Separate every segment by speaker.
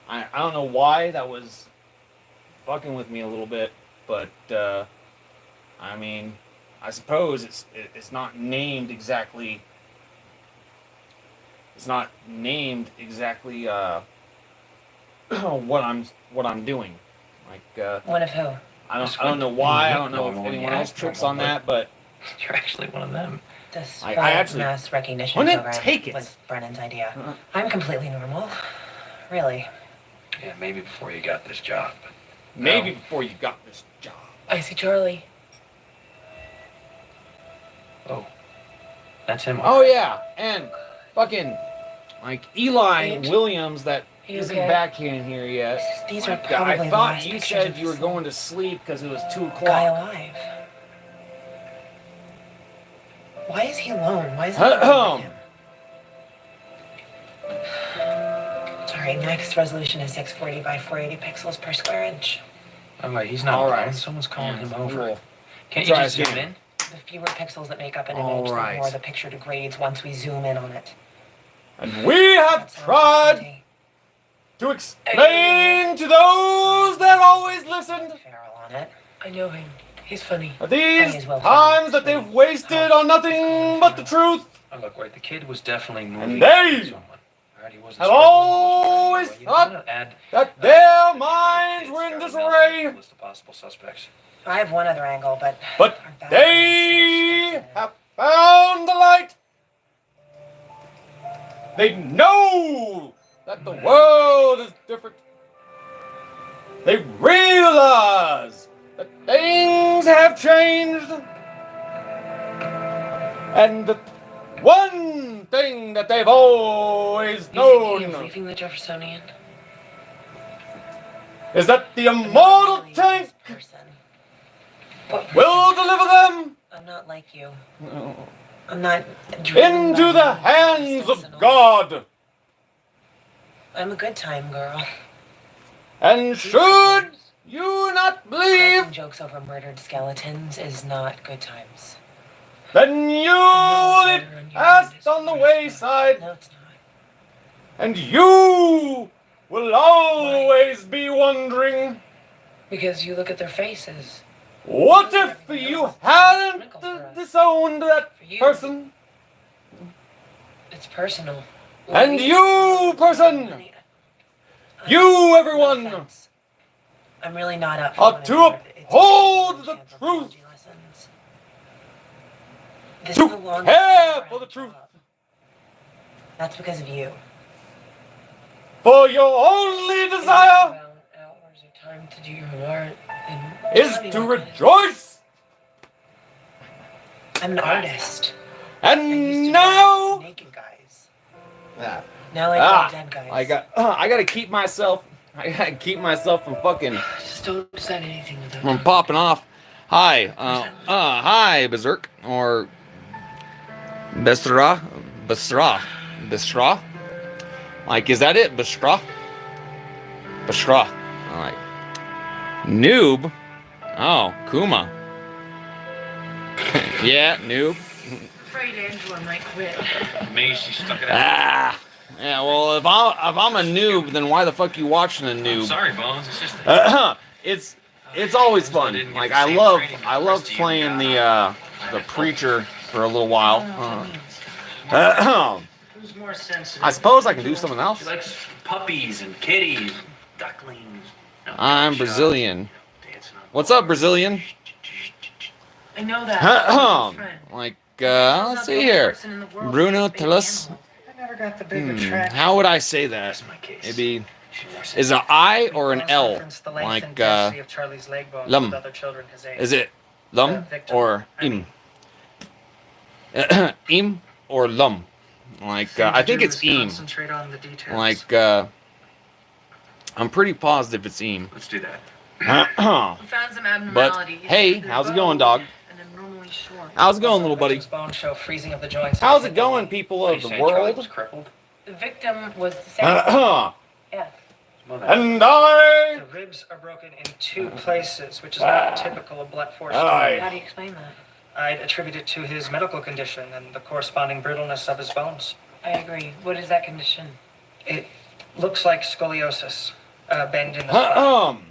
Speaker 1: I don't know why that was fucking with me a little bit, but I mean, I suppose it's not named exactly. It's not named exactly what I'm doing. Like
Speaker 2: One of who?
Speaker 1: I don't know why. I don't know if anyone else trips on that, but
Speaker 3: you're actually one of them.
Speaker 2: This
Speaker 1: I
Speaker 2: whole
Speaker 1: actually
Speaker 2: mass recognition
Speaker 1: wouldn't
Speaker 2: program
Speaker 1: take it.
Speaker 2: was Brennan's idea. I'm completely normal. Really.
Speaker 3: Yeah, maybe before you got this job.
Speaker 1: Maybe before you got this job.
Speaker 2: I see Charlie.
Speaker 3: Oh, that's him.
Speaker 1: Oh yeah, and fucking like Eli
Speaker 2: Eight.
Speaker 1: Williams that
Speaker 2: You
Speaker 1: isn't
Speaker 2: okay?
Speaker 1: back in here yet.
Speaker 2: These
Speaker 1: Like,
Speaker 2: are probably
Speaker 1: I
Speaker 2: the
Speaker 1: thought
Speaker 2: last
Speaker 1: you
Speaker 2: pictures
Speaker 1: said
Speaker 2: of
Speaker 1: you were
Speaker 2: this
Speaker 1: going to sleep because it was 2
Speaker 2: guy
Speaker 1: o'clock.
Speaker 2: alive. Why is he alone? Why is no one with him? Sorry, next resolution is 640 by 480 pixels per square inch.
Speaker 3: All right, he's not
Speaker 1: All
Speaker 3: alone.
Speaker 1: right.
Speaker 3: Someone's calling him
Speaker 1: Yeah,
Speaker 3: over.
Speaker 1: cool.
Speaker 3: Can't you
Speaker 1: Try
Speaker 3: just zoom
Speaker 1: again.
Speaker 3: in?
Speaker 2: The fewer pixels that make up an
Speaker 1: All
Speaker 2: image,
Speaker 1: right.
Speaker 2: the more the picture degrades once we zoom in on it.
Speaker 1: And we have
Speaker 2: That sounds
Speaker 1: tried
Speaker 2: plenty.
Speaker 1: to explain to those that always listened
Speaker 2: Feral on it. I know him. He's funny.
Speaker 1: that these
Speaker 2: as well.
Speaker 1: times that they've wasted on nothing but the truth
Speaker 3: Oh, look, wait, the kid was definitely moving
Speaker 1: And they
Speaker 3: with someone. All right, he wasn't
Speaker 1: have
Speaker 3: scribbling, he
Speaker 1: always
Speaker 3: was trying to-
Speaker 1: thought
Speaker 3: you know, add,
Speaker 1: that their minds were in disarray,
Speaker 3: list of possible suspects.
Speaker 2: I have one other angle, but
Speaker 1: but
Speaker 2: our background's
Speaker 1: they
Speaker 2: so extensive.
Speaker 1: have found the light. They know that the world is different. They realize that things have changed. And the one thing that they've always
Speaker 2: You
Speaker 1: known
Speaker 2: leaving the Jeffersonian?
Speaker 1: is that the immortal
Speaker 2: Really
Speaker 1: tank
Speaker 2: this person. What
Speaker 1: will deliver them
Speaker 2: I'm not like you. I'm not driven
Speaker 1: into
Speaker 2: by
Speaker 1: the
Speaker 2: my
Speaker 1: hands
Speaker 2: sense
Speaker 1: of
Speaker 2: and all.
Speaker 1: God.
Speaker 2: I'm a good time girl.
Speaker 1: And should you not
Speaker 2: Cracking
Speaker 1: believe,
Speaker 2: jokes over murdered skeletons is not good times.
Speaker 1: then you will be cast on the wayside,
Speaker 2: No, it's not.
Speaker 1: and you will always be wondering,
Speaker 2: Because you look at their faces.
Speaker 1: what if you hadn't disowned that person?
Speaker 2: It's personal.
Speaker 1: And you, person, you,
Speaker 2: No
Speaker 1: everyone,
Speaker 2: offense. I'm really not up for
Speaker 1: are
Speaker 2: one
Speaker 1: to
Speaker 2: another. It's
Speaker 1: uphold
Speaker 2: just
Speaker 1: the
Speaker 2: anthropology
Speaker 1: truth,
Speaker 2: lessons. This
Speaker 1: to
Speaker 2: is the longest
Speaker 1: care
Speaker 2: I've
Speaker 1: for the
Speaker 2: had a
Speaker 1: truth.
Speaker 2: job. That's because of you.
Speaker 1: For your only
Speaker 2: If you
Speaker 1: desire
Speaker 2: found hours of time to do your art, then
Speaker 1: is
Speaker 2: tell me
Speaker 1: to
Speaker 2: what it is.
Speaker 1: rejoice.
Speaker 2: I'm an artist. I used
Speaker 1: And
Speaker 2: to
Speaker 1: now,
Speaker 2: draw naked guys. Now I draw dead guys.
Speaker 1: I gotta keep myself from fucking
Speaker 2: Just don't decide anything without
Speaker 1: from popping off. Hi, Berserk or Besra. Like, is that it? Besra. All right. Noob. Oh, Kuma. Yeah, noob.
Speaker 2: afraid Angela might quit.
Speaker 3: Maybe she stuck it out.
Speaker 1: Yeah. Well, if I'm a noob, then why the fuck you watching a
Speaker 3: I'm
Speaker 1: noob?
Speaker 3: sorry, Bones. It's just
Speaker 1: It's always fun. Like I love playing the preacher for a little while.
Speaker 3: Who's more sensitive?
Speaker 1: I suppose I can do something else.
Speaker 3: She likes puppies and kitties, ducklings. No,
Speaker 1: I'm
Speaker 3: shut up.
Speaker 1: Brazilian.
Speaker 3: Dancing on
Speaker 1: What's up, Brazilian?
Speaker 2: I know that.
Speaker 1: Like, let's see here. Bruno, tell us.
Speaker 2: I never got the big attraction.
Speaker 1: How would I say that?
Speaker 3: That's my case.
Speaker 1: Maybe
Speaker 3: She never said
Speaker 1: is it an I or an L?
Speaker 2: Reference the length
Speaker 1: Like,
Speaker 2: and density of Charlie's leg bones
Speaker 1: lum.
Speaker 2: with other children his age.
Speaker 1: Is it lum or im? Im or lum? Like, I think it's im.
Speaker 2: Concentrate on the details.
Speaker 1: Like, I'm pretty positive it's im.
Speaker 3: Let's do that.
Speaker 2: We found some
Speaker 1: But
Speaker 2: abnormality.
Speaker 1: hey, how's it going, dog?
Speaker 2: And abnormally short.
Speaker 1: How's it going, little buddy?
Speaker 2: Victim's bones show freezing of the joints.
Speaker 1: How's it going, people
Speaker 3: What,
Speaker 1: of
Speaker 3: you
Speaker 1: the
Speaker 3: saying Charlie was
Speaker 1: world?
Speaker 3: crippled?
Speaker 2: The victim was the same. Yes.
Speaker 3: Mother.
Speaker 1: And I.
Speaker 2: The ribs are broken in two places, which is not typical of blunt force
Speaker 1: Aye.
Speaker 2: How do you explain that? I'd attribute it to his medical condition and the corresponding brittleness of his bones. I agree. What is that condition? It
Speaker 4: Looks like scoliosis. Bend in the spine.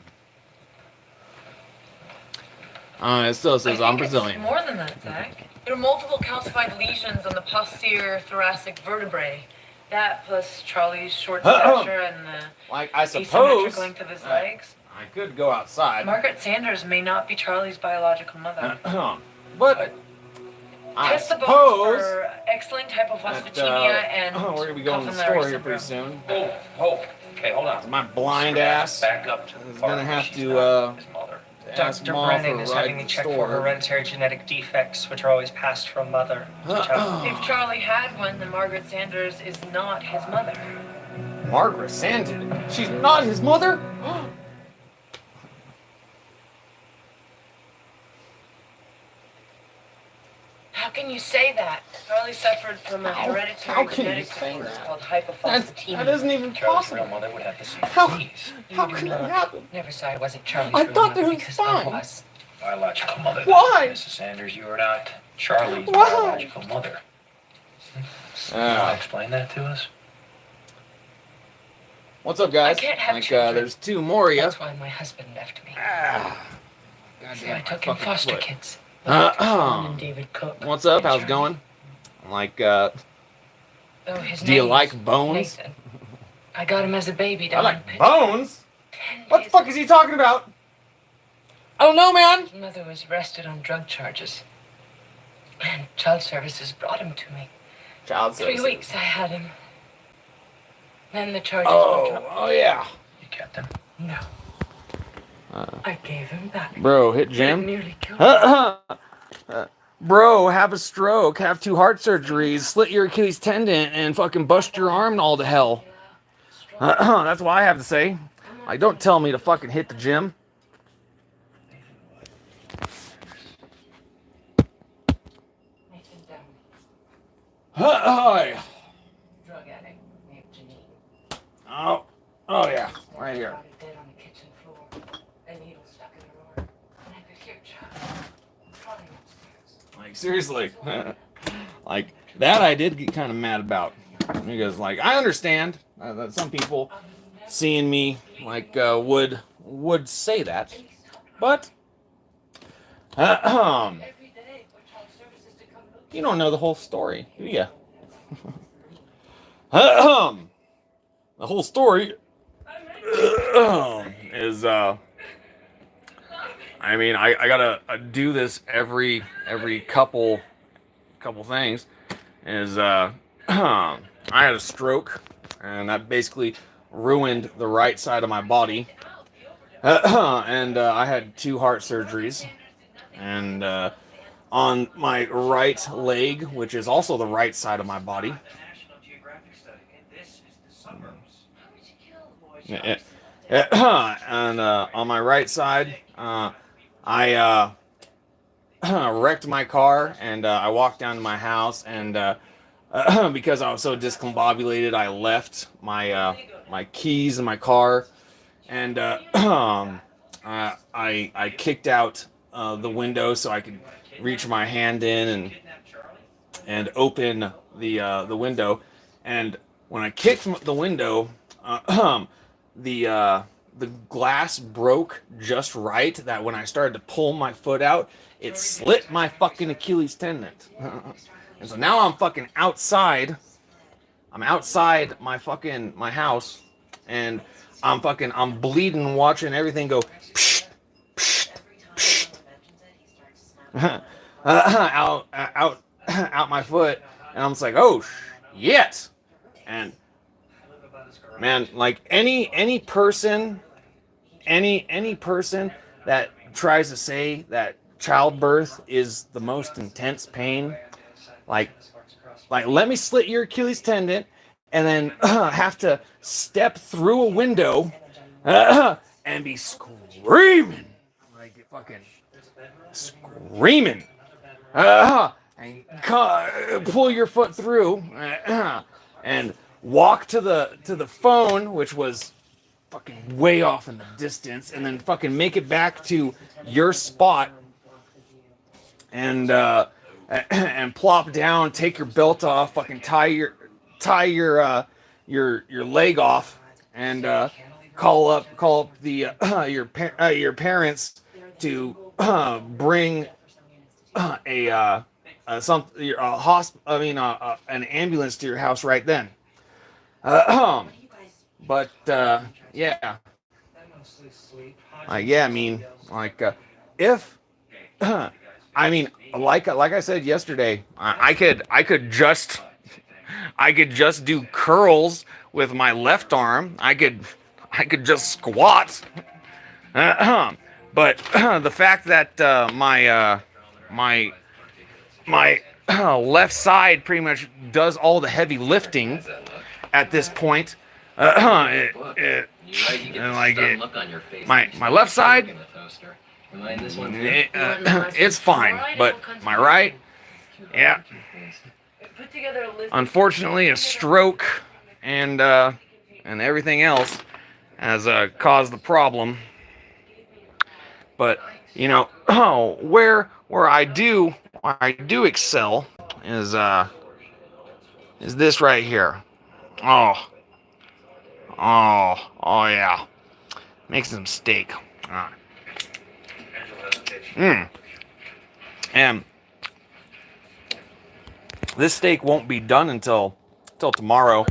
Speaker 1: It still says I'm
Speaker 5: It's
Speaker 1: Brazilian.
Speaker 5: more than that, Zach. There are multiple calcified lesions on the posterior thoracic vertebrae. That plus Charlie's short stature and the
Speaker 1: Like, I
Speaker 5: asymmetric
Speaker 1: suppose
Speaker 5: length of his legs.
Speaker 1: I could go outside.
Speaker 5: Margaret Sanders may not be Charlie's biological mother.
Speaker 1: But I
Speaker 5: Test the bones
Speaker 1: suppose
Speaker 5: for X-linked hypophosphatemia
Speaker 1: that, we're
Speaker 5: and
Speaker 1: going to be going to the
Speaker 5: Coffin-Larry
Speaker 1: store here
Speaker 5: syndrome.
Speaker 1: pretty soon.
Speaker 3: Oh, okay, hold on.
Speaker 1: My blind ass
Speaker 3: Back up to the
Speaker 1: is
Speaker 3: part
Speaker 1: going to
Speaker 3: where
Speaker 1: have
Speaker 3: she's
Speaker 1: to
Speaker 3: not his mother.
Speaker 1: ask
Speaker 4: Dr.
Speaker 1: Mom for
Speaker 4: Brennan
Speaker 1: a
Speaker 4: is
Speaker 1: ride
Speaker 4: having
Speaker 1: to
Speaker 4: me
Speaker 1: the
Speaker 4: check for
Speaker 1: store.
Speaker 4: hereditary genetic defects, which are always passed from mother to child.
Speaker 5: If Charlie had one, then Margaret Sanders is not his mother.
Speaker 1: Margaret Sanders? She's not his mother?
Speaker 5: How can you say that? Charlie suffered from a
Speaker 1: How
Speaker 5: hereditary
Speaker 1: can you
Speaker 5: genetic
Speaker 1: say
Speaker 5: disorder
Speaker 1: that?
Speaker 5: called
Speaker 1: That
Speaker 5: hypophosphatemia.
Speaker 1: isn't even
Speaker 3: Charlie's real
Speaker 1: possible.
Speaker 3: mother would have the same
Speaker 1: How
Speaker 3: disease.
Speaker 1: could that happen?
Speaker 2: Never saw I wasn't Charlie's
Speaker 1: I
Speaker 2: real
Speaker 1: thought
Speaker 2: mother
Speaker 1: that was
Speaker 2: because
Speaker 1: fine.
Speaker 2: I was.
Speaker 3: Biological mother.
Speaker 1: Why?
Speaker 3: Mrs. Sanders, you are not Charlie's
Speaker 1: Why?
Speaker 3: biological mother. Can you explain that to us?
Speaker 1: What's up, guys?
Speaker 2: I can't have
Speaker 1: Like,
Speaker 2: children.
Speaker 1: there's two more of you.
Speaker 2: That's why my husband left me.
Speaker 1: God
Speaker 2: So
Speaker 1: damn,
Speaker 2: I
Speaker 1: my
Speaker 2: took in
Speaker 1: fucking
Speaker 2: foster
Speaker 1: foot.
Speaker 2: kids.
Speaker 1: Uh-uh.
Speaker 2: And David Cook.
Speaker 1: What's up?
Speaker 2: and
Speaker 1: How's it
Speaker 2: Charlie.
Speaker 1: going? Like,
Speaker 2: Oh, his
Speaker 1: do you
Speaker 2: name
Speaker 1: like
Speaker 2: was
Speaker 1: bones?
Speaker 2: Nathan. I got him as a baby
Speaker 1: I
Speaker 2: down in
Speaker 1: like
Speaker 2: Pitt.
Speaker 1: bones?
Speaker 2: 10
Speaker 1: What the
Speaker 2: days
Speaker 1: fuck is he talking about? I don't know, man.
Speaker 2: His mother was arrested on drug charges. And child services brought him to me.
Speaker 1: Child
Speaker 2: 3
Speaker 1: services.
Speaker 2: weeks I had him. Then the charges were dropped.
Speaker 1: Oh yeah.
Speaker 3: You kept him.
Speaker 2: No. I gave him back.
Speaker 1: Bro, hit
Speaker 2: It
Speaker 1: Jim.
Speaker 2: nearly killed me.
Speaker 1: Bro, have a stroke, have 2 heart surgeries, slit your Achilles tendon, and fucking bust your arm all to hell. That's what I have to say. Like, don't tell me to fucking hit the gym.
Speaker 2: Nathan Downey,
Speaker 1: Hi.
Speaker 2: drug addict named Janine.
Speaker 1: Oh yeah, right here.
Speaker 2: Body dead on the kitchen floor. A needle stuck in her arm. And I could hear Charlie crawling upstairs.
Speaker 1: Like, seriously. Like, that I did get kind of mad about. Because, like, I understand that some people seeing me, like, would say that. But,
Speaker 2: Every day for child services to come look.
Speaker 1: you don't know the whole story, do ya? The whole story is, I mean, I gotta do this every couple things. Is, I had a stroke, and that basically ruined the right side of my body. And I had 2 heart surgeries. And on my right leg, which is also the right side of my body. And on my right side, I wrecked my car, and I walked down to my house, and because I was so discombobulated, I left my my keys in my car, and I kicked out the window so I could reach my hand in and open the window, and when I kicked the window, the glass broke just right that when I started to pull my foot out, it slit my fucking Achilles tendon. And so now I'm fucking outside. I'm outside my house, and I'm bleeding, watching everything go psh, psh, psh. out my foot, and I'm just like, oh shit. And man, like any person that tries to say that childbirth is the most intense pain, like let me slit your Achilles tendon and then have to step through a window and be screaming, like fucking screaming, and pull your foot through and walk to the phone, which was fucking way off in the distance, and then fucking make it back to your spot, and plop down, take your belt off, fucking tie your leg off, and call up the your parents to bring an ambulance to your house right then. But yeah, yeah, I mean, if I mean, like I said yesterday, I could just do curls with my left arm. I could just squat. But the fact that my left side pretty much does all the heavy lifting at this point. My left side, it's fine, but my right, yeah. Unfortunately, a stroke and everything else has caused the problem. But you know, where I do excel is this right here. Oh, yeah, make some steak. And this steak won't be done until tomorrow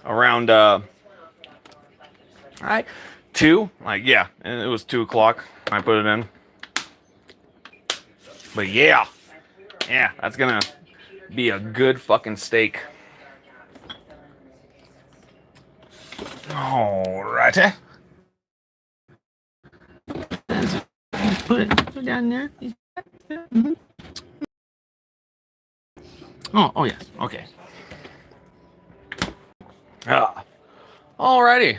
Speaker 1: around 2. Yeah, it was 2 o'clock. I put it in. But yeah, that's gonna be a good fucking steak. Alrighty. Put it down there. Mm-hmm. Oh yes. Okay. Alrighty.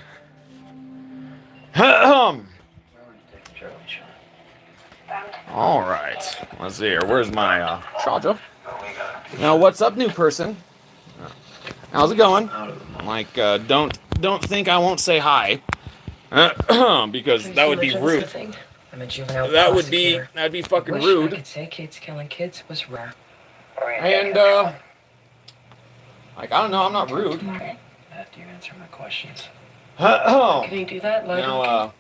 Speaker 1: All right. Let's see here. Where's my charger? Now, what's up, new person? How's it going? Don't think I won't say hi, because that would be rude.
Speaker 2: I'm a juvenile
Speaker 1: That'd be fucking rude.
Speaker 2: I could say kids killing kids was rare.
Speaker 1: And I don't know. I'm not rude.
Speaker 3: After you answer my questions.
Speaker 2: Can you do that?
Speaker 1: Now,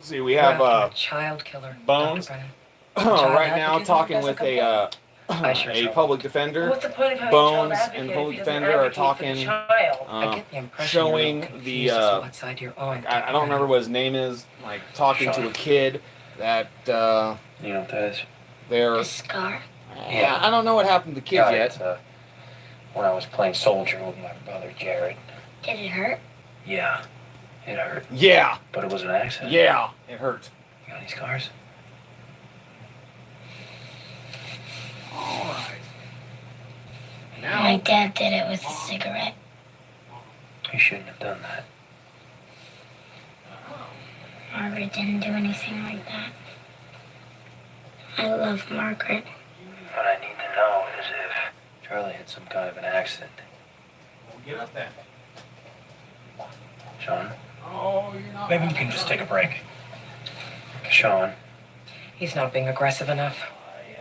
Speaker 1: see, we have
Speaker 2: child killer
Speaker 1: Bones right now talking with a public defender.
Speaker 2: What's the point of having
Speaker 1: Bones
Speaker 2: a child
Speaker 1: and
Speaker 2: advocate
Speaker 1: public
Speaker 2: if he doesn't
Speaker 1: defender are
Speaker 2: advocate for the
Speaker 1: talking,
Speaker 2: child? I get the impression
Speaker 1: showing
Speaker 2: you're
Speaker 1: the
Speaker 2: confused as to what side you're on.
Speaker 1: I don't remember what his name is. Talking to a kid that they're
Speaker 6: Scar.
Speaker 1: yeah. I don't know what happened to the kid yet.
Speaker 3: When I was playing soldier with my brother Jared.
Speaker 6: Did it hurt?
Speaker 3: Yeah, it hurt.
Speaker 1: Yeah,
Speaker 3: But it was an accident.
Speaker 1: yeah, it hurt.
Speaker 3: You got any scars?
Speaker 1: All right.
Speaker 6: My dad did it with a cigarette.
Speaker 3: You shouldn't have done that.
Speaker 6: Margaret didn't do anything like that. I love Margaret.
Speaker 3: What I need to know is if Charlie had some kind of an accident.
Speaker 1: Well, get up then.
Speaker 3: Sean?
Speaker 1: Oh, you're not.
Speaker 3: Maybe we can just take a break. Sean?
Speaker 2: He's not being aggressive enough.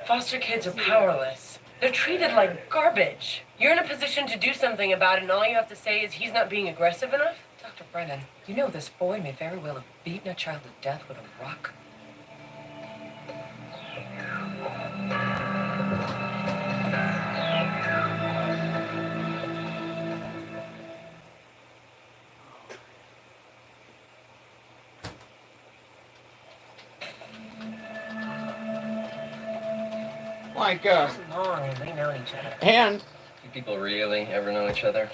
Speaker 2: Foster kids are powerless. They're treated like garbage. You're in a position to do something about it, and all you have to say is he's not being aggressive enough? Dr. Brennan, you know this boy may very well have beaten a child to death with a rock. Long have we known each other?
Speaker 1: And
Speaker 7: Do people really ever know each other?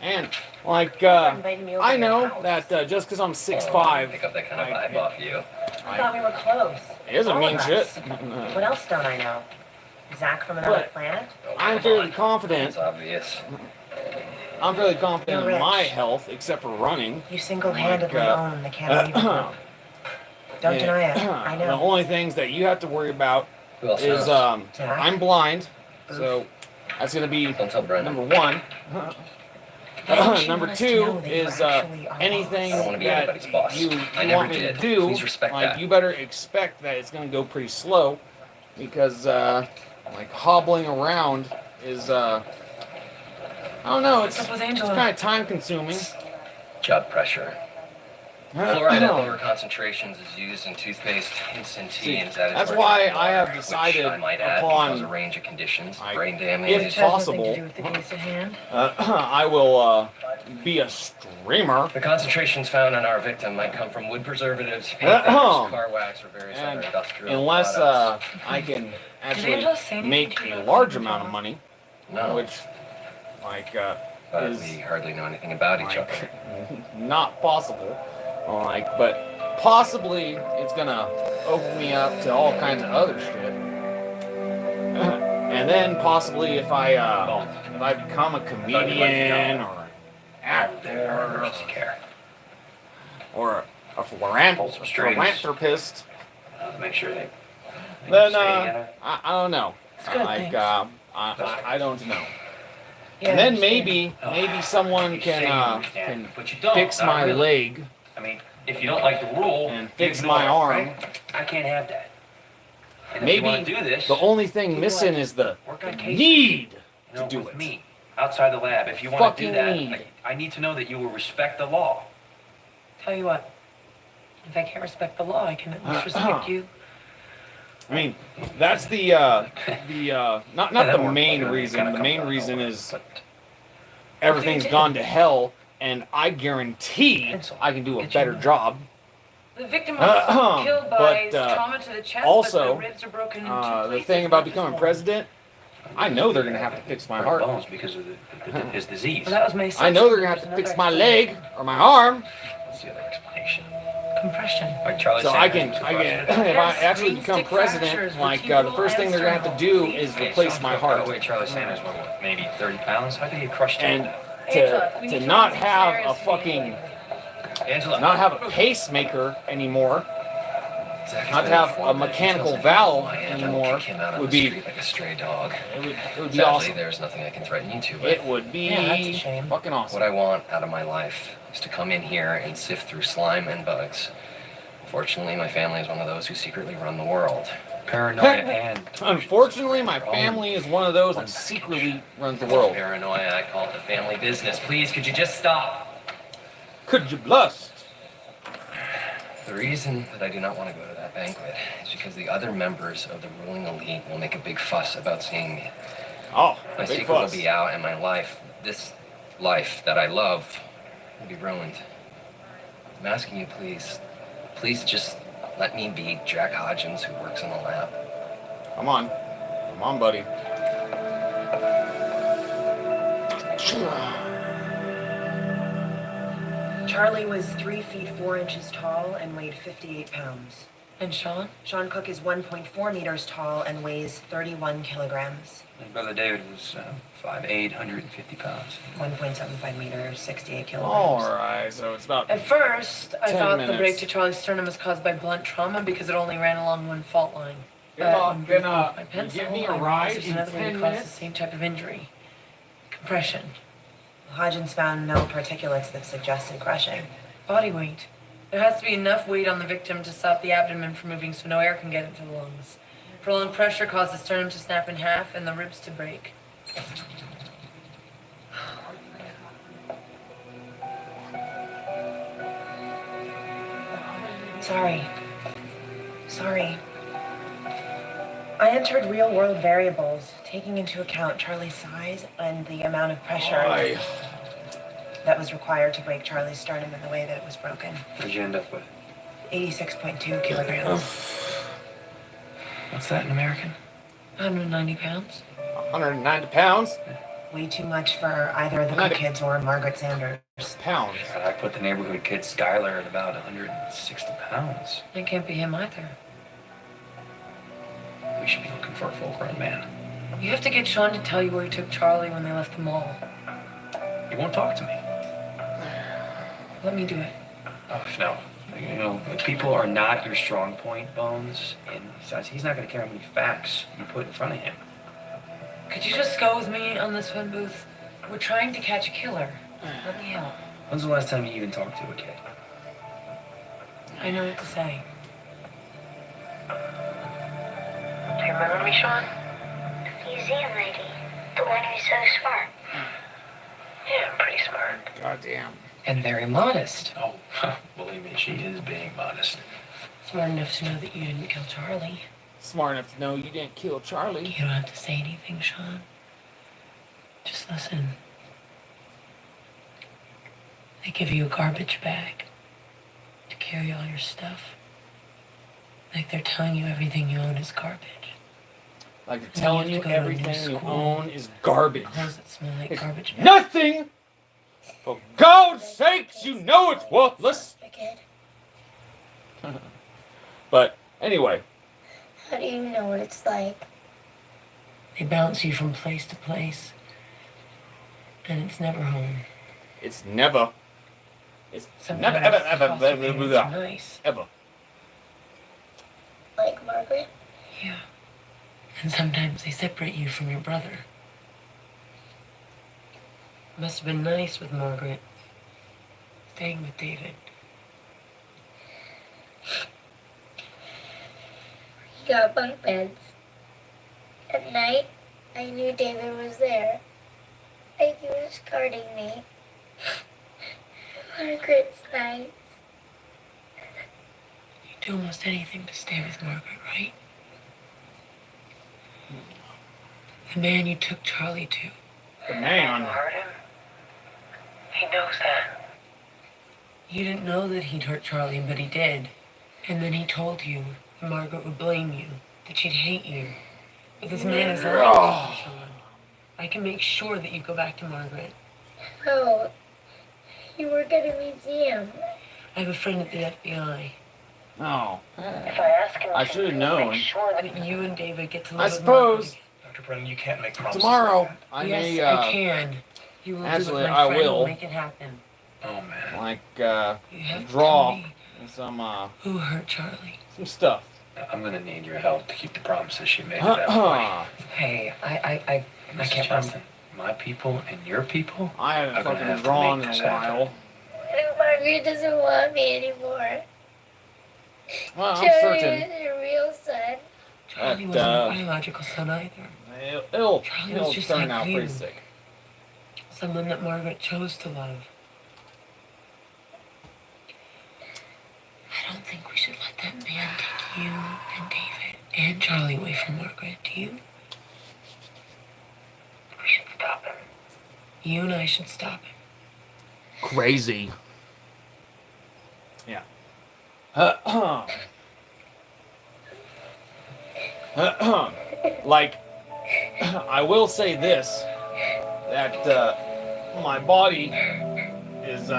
Speaker 2: Invited me over
Speaker 1: I
Speaker 2: to your
Speaker 1: know
Speaker 2: house.
Speaker 1: that just because I'm 6'5",
Speaker 7: Pick up that kind of
Speaker 1: Like,
Speaker 7: vibe off you.
Speaker 2: I thought we were close.
Speaker 1: it doesn't
Speaker 2: All
Speaker 1: mean
Speaker 2: of
Speaker 1: shit.
Speaker 2: us. What else don't I know? Zach from another
Speaker 1: But-
Speaker 2: planet?
Speaker 1: I'm fairly confident.
Speaker 7: It's obvious.
Speaker 1: I'm fairly confident
Speaker 2: You're
Speaker 1: in my
Speaker 2: rich.
Speaker 1: health, except for running.
Speaker 2: You single-handedly
Speaker 1: Like,
Speaker 2: own the Canada group. Don't deny it. I
Speaker 1: The
Speaker 2: know.
Speaker 1: only things that you have to worry about
Speaker 7: Who else
Speaker 1: is
Speaker 7: knows?
Speaker 1: I'm blind, so that's gonna be
Speaker 7: Don't tell Brendan.
Speaker 1: number one.
Speaker 2: She
Speaker 1: Number
Speaker 2: wants to
Speaker 1: two
Speaker 2: know that you
Speaker 1: is
Speaker 2: actually are
Speaker 1: anything
Speaker 7: I don't wanna be
Speaker 1: that
Speaker 7: anybody's boss.
Speaker 1: you
Speaker 7: I never
Speaker 1: want me to
Speaker 7: did.
Speaker 1: do,
Speaker 7: Please respect that.
Speaker 1: you better expect that it's gonna go pretty slow, because hobbling around is I don't know, it's
Speaker 2: What's up with
Speaker 1: kind
Speaker 2: Angela?
Speaker 1: of time consuming.
Speaker 7: Job pressure. Fluoride at lower concentrations is used in toothpaste, instant tea, and
Speaker 1: that's why I have decided
Speaker 7: which I might add can cause a
Speaker 1: upon,
Speaker 7: range of conditions,
Speaker 1: like,
Speaker 7: brain damage.
Speaker 1: if
Speaker 2: Which has nothing
Speaker 1: possible,
Speaker 2: to do with the case at hand.
Speaker 1: I will be a streamer.
Speaker 7: The concentrations found in our victim might come from wood preservatives, paint thinners, car wax, or various
Speaker 1: And
Speaker 7: other industrial
Speaker 1: unless
Speaker 7: products.
Speaker 1: I can
Speaker 2: Angela say
Speaker 1: actually
Speaker 2: anything
Speaker 1: make
Speaker 2: to you
Speaker 1: a
Speaker 2: about
Speaker 1: large
Speaker 2: Angela?
Speaker 1: amount of money,
Speaker 7: No,
Speaker 1: which, like,
Speaker 7: but
Speaker 1: is
Speaker 7: we hardly know anything about each other.
Speaker 1: like not possible. Like, but possibly it's gonna open me up to all kinds of other shit. And then possibly if I become a comedian or an actor
Speaker 3: care.
Speaker 1: or a philanthropist,
Speaker 3: Make sure they
Speaker 1: then
Speaker 3: stay together.
Speaker 1: I don't know.
Speaker 2: good,
Speaker 1: Like
Speaker 2: thanks.
Speaker 1: I don't know.
Speaker 2: Yeah,
Speaker 1: And
Speaker 2: I
Speaker 1: then
Speaker 2: understand.
Speaker 1: maybe someone
Speaker 3: You say you
Speaker 1: can
Speaker 3: understand, but you don't.
Speaker 1: fix
Speaker 3: Not
Speaker 1: my
Speaker 3: really.
Speaker 1: leg
Speaker 3: I mean, if you don't like the rule,
Speaker 1: and
Speaker 3: you
Speaker 1: fix
Speaker 3: ignore
Speaker 1: my
Speaker 3: it,
Speaker 1: arm.
Speaker 3: right? I can't have that. And if
Speaker 1: Maybe
Speaker 3: you want to do this,
Speaker 1: the only thing missing is the
Speaker 3: work on cases.
Speaker 1: need
Speaker 3: you know,
Speaker 1: to do
Speaker 3: with
Speaker 1: it.
Speaker 3: me outside the lab. If you want to do
Speaker 1: Fucking
Speaker 3: that,
Speaker 1: need.
Speaker 3: I need to know that you will respect the law.
Speaker 2: Tell you what, if I can't respect the law, I can at least respect you.
Speaker 1: I mean, that's the not
Speaker 3: that
Speaker 1: the
Speaker 3: worked.
Speaker 1: main
Speaker 3: It
Speaker 1: reason.
Speaker 3: kinda
Speaker 1: The
Speaker 3: comes
Speaker 1: main
Speaker 3: out
Speaker 1: reason
Speaker 3: nowhere,
Speaker 1: is
Speaker 3: but
Speaker 1: everything's
Speaker 2: did.
Speaker 1: gone to hell, and I guarantee
Speaker 3: Pencil.
Speaker 1: I can do a
Speaker 3: Get you
Speaker 1: better
Speaker 3: one.
Speaker 1: job.
Speaker 2: The victim was killed by
Speaker 1: but,
Speaker 2: trauma to the chest,
Speaker 1: also,
Speaker 2: but the ribs are broken in two
Speaker 1: The
Speaker 2: places,
Speaker 1: thing about
Speaker 2: not just
Speaker 1: becoming
Speaker 2: one.
Speaker 1: president, I know they're gonna have to fix my heart.
Speaker 3: bones because of his disease.
Speaker 2: Well, that was my
Speaker 1: I know they're gonna have to fix my leg or my arm,
Speaker 3: What's the other explanation?
Speaker 2: Compression.
Speaker 3: Like Charlie
Speaker 1: so I
Speaker 3: Sanders
Speaker 1: can
Speaker 3: was
Speaker 1: if
Speaker 3: crushed.
Speaker 1: I
Speaker 2: Yes,
Speaker 1: actually
Speaker 2: vein
Speaker 1: become
Speaker 2: stick fractures,
Speaker 1: president, like the
Speaker 2: vertebral
Speaker 1: first thing they're gonna have to do
Speaker 2: and
Speaker 1: is
Speaker 2: sternal.
Speaker 1: replace my
Speaker 3: By
Speaker 1: heart.
Speaker 3: the way, Charlie Sanders was what, maybe 30 pounds? How could he crush
Speaker 1: And
Speaker 3: that?
Speaker 2: Angela, we
Speaker 1: to
Speaker 2: need to
Speaker 1: not
Speaker 2: run
Speaker 1: have a
Speaker 2: upstairs.
Speaker 1: fucking
Speaker 3: Angela.
Speaker 1: not have a pacemaker anymore,
Speaker 7: Zach has
Speaker 1: not to
Speaker 7: been
Speaker 1: have
Speaker 7: informed
Speaker 1: a
Speaker 7: that if he
Speaker 1: mechanical
Speaker 7: tells
Speaker 1: valve
Speaker 7: anyone I am, I will
Speaker 1: anymore
Speaker 7: kick him out on
Speaker 1: would
Speaker 7: the
Speaker 1: be
Speaker 7: street like a stray dog.
Speaker 1: it would be
Speaker 7: Sadly,
Speaker 1: awesome.
Speaker 7: there's nothing I can threaten you to with.
Speaker 1: It would be
Speaker 2: Yeah, that's a shame.
Speaker 1: fucking awesome.
Speaker 7: What I want out of my life is to come in here and sift through slime and bugs. Fortunately, my family is one of those who secretly run the world.
Speaker 3: Paranoia and...
Speaker 1: Unfortunately, my family is one of those that secretly runs the world.
Speaker 7: Paranoia, I call it the family business. Please, could you just stop?
Speaker 1: Could you blust?
Speaker 7: The reason that I do not want to go to that banquet is because the other members of the ruling elite will make a big fuss about seeing me.
Speaker 1: Oh,
Speaker 7: My
Speaker 1: big
Speaker 7: secret will
Speaker 1: fuss.
Speaker 7: be out, and my life, this life that I love, will be ruined. I'm asking you, please just let me be Jack Hodgins, who works in the lab.
Speaker 1: Come on, buddy.
Speaker 2: Charlie was 3 feet 4 inches tall and weighed 58 pounds.
Speaker 5: And Sean?
Speaker 2: Sean Cook is 1.4 meters tall and weighs 31 kilograms.
Speaker 3: My brother David was 5'8", 150 pounds.
Speaker 2: 1.75 meters, 68 kilograms.
Speaker 1: All right, so it's about
Speaker 5: At first, I
Speaker 1: 10
Speaker 5: thought the
Speaker 1: minutes.
Speaker 5: break to Charlie's sternum was caused by blunt trauma because it only ran along one fault line.
Speaker 1: You're not
Speaker 5: when
Speaker 1: gonna
Speaker 5: breathing with my pencil,
Speaker 1: give me a
Speaker 5: I
Speaker 1: ride
Speaker 5: realized there's
Speaker 1: in
Speaker 5: another way
Speaker 1: 10
Speaker 5: to cause
Speaker 1: minutes?
Speaker 5: the same type of injury. Compression.
Speaker 2: Hodgins found no particulates that suggested crushing.
Speaker 5: Body weight. There has to be enough weight on the victim to stop the abdomen from moving so no air can get into the lungs. Prolonged pressure caused the sternum to snap in half and the ribs to break.
Speaker 2: Sorry. I entered real-world variables, taking into account Charlie's size and the amount of pressure
Speaker 1: Why?
Speaker 2: that was required to break Charlie's sternum in the way that it was broken.
Speaker 3: What'd you end up with?
Speaker 2: 86.2 kilograms.
Speaker 3: What's that in American?
Speaker 5: 190 pounds.
Speaker 1: 190 pounds.
Speaker 2: Way too much for either of the
Speaker 1: Not
Speaker 2: Cook
Speaker 1: a-
Speaker 2: kids or Margaret Sanders.
Speaker 1: Pounds.
Speaker 3: God, I put the neighborhood kid Skylar at about 160 pounds.
Speaker 5: It can't be him either.
Speaker 3: We should be looking for a full-grown man.
Speaker 5: You have to get Sean to tell you where he took Charlie when they left the mall.
Speaker 3: He won't talk to me.
Speaker 5: Let me do it.
Speaker 3: Oh, no. You know, people are not your strong point, Bones. And besides, he's not going to care how many facts you put in front of him.
Speaker 5: Could you just go with me on this one, Booth? We're trying to catch a killer. Let me help.
Speaker 3: When's the last time you even talked to a kid?
Speaker 5: I know what to say.
Speaker 2: Do you remember me, Sean?
Speaker 6: The museum lady. The one who's so smart.
Speaker 2: Yeah, I'm pretty smart.
Speaker 1: Goddamn.
Speaker 2: And very modest.
Speaker 3: Oh, believe me, she is being modest.
Speaker 2: Smart enough to know that you didn't kill Charlie.
Speaker 1: Smart enough to know you didn't kill Charlie.
Speaker 2: You don't have to say anything, Sean. Just listen. They give you a garbage bag to carry all your stuff. Like they're telling you everything you own is garbage.
Speaker 1: Like they're telling you everything you own is garbage.
Speaker 2: Clothes that smell like garbage bags.
Speaker 1: Nothing! For God's sakes, you know it's worthless! But anyway.
Speaker 6: How do you know what it's like?
Speaker 2: They bounce you from place to place. And it's never home.
Speaker 1: It's never. It's
Speaker 2: Sometimes
Speaker 1: never, ever, ever,
Speaker 2: foster
Speaker 1: ever,
Speaker 2: parents
Speaker 1: ever,
Speaker 2: are nice.
Speaker 1: ever.
Speaker 6: Like Margaret?
Speaker 2: Yeah. And sometimes they separate you from your brother. Must have been nice with Margaret. Staying with David.
Speaker 6: We got bunk beds. At night, I knew David was there. Like he was guarding me. Margaret's nice.
Speaker 2: You'd do almost anything to stay with Margaret, right? The man you took Charlie to.
Speaker 1: The man.
Speaker 2: Hurt him? He knows that. You didn't know that he'd hurt Charlie, but he did. And then he told you that Margaret would blame you, that she'd hate you. But this man is lying to you, Sean. I can make sure that you go back to Margaret.
Speaker 6: No. You work at a museum.
Speaker 2: I have a friend at the FBI.
Speaker 1: Oh.
Speaker 2: If I ask him
Speaker 1: I should have known.
Speaker 2: make sure that you and David get to live
Speaker 1: I
Speaker 2: with
Speaker 1: suppose
Speaker 2: Margaret.
Speaker 3: Dr. Brennan, you can't make promises.
Speaker 1: tomorrow
Speaker 3: like that.
Speaker 1: I
Speaker 2: Yes,
Speaker 1: may,
Speaker 2: I can. You will
Speaker 1: actually,
Speaker 2: do it.
Speaker 1: I
Speaker 2: My friend
Speaker 1: will.
Speaker 2: make it happen.
Speaker 3: Oh, man.
Speaker 1: like,
Speaker 2: You have to
Speaker 1: draw
Speaker 2: tell me
Speaker 1: some,
Speaker 2: who hurt Charlie.
Speaker 1: some stuff.
Speaker 3: I'm gonna need your help to keep the promises she made at that point.
Speaker 2: Hey, I
Speaker 3: Mr.
Speaker 2: can't
Speaker 3: Johnston, my people and your people
Speaker 1: I haven't
Speaker 3: are gonna
Speaker 1: fucking
Speaker 3: have to
Speaker 1: drawn
Speaker 3: make
Speaker 1: in
Speaker 3: this
Speaker 1: a
Speaker 3: happen.
Speaker 1: while.
Speaker 6: What if Margaret doesn't want me anymore?
Speaker 1: Well, I'm
Speaker 6: Charlie
Speaker 1: certain
Speaker 6: isn't a real son.
Speaker 2: Charlie
Speaker 1: That,
Speaker 2: wasn't a biological son either.
Speaker 1: it'll
Speaker 2: Charlie was just
Speaker 1: turn
Speaker 2: like
Speaker 1: out
Speaker 2: you.
Speaker 1: pretty sick.
Speaker 2: Someone that Margaret chose to love. I don't think we should let that man take you and David and Charlie away from Margaret, do you? We should stop him. You and I should stop him.
Speaker 1: Crazy. Yeah. Like, I will say this, that my body is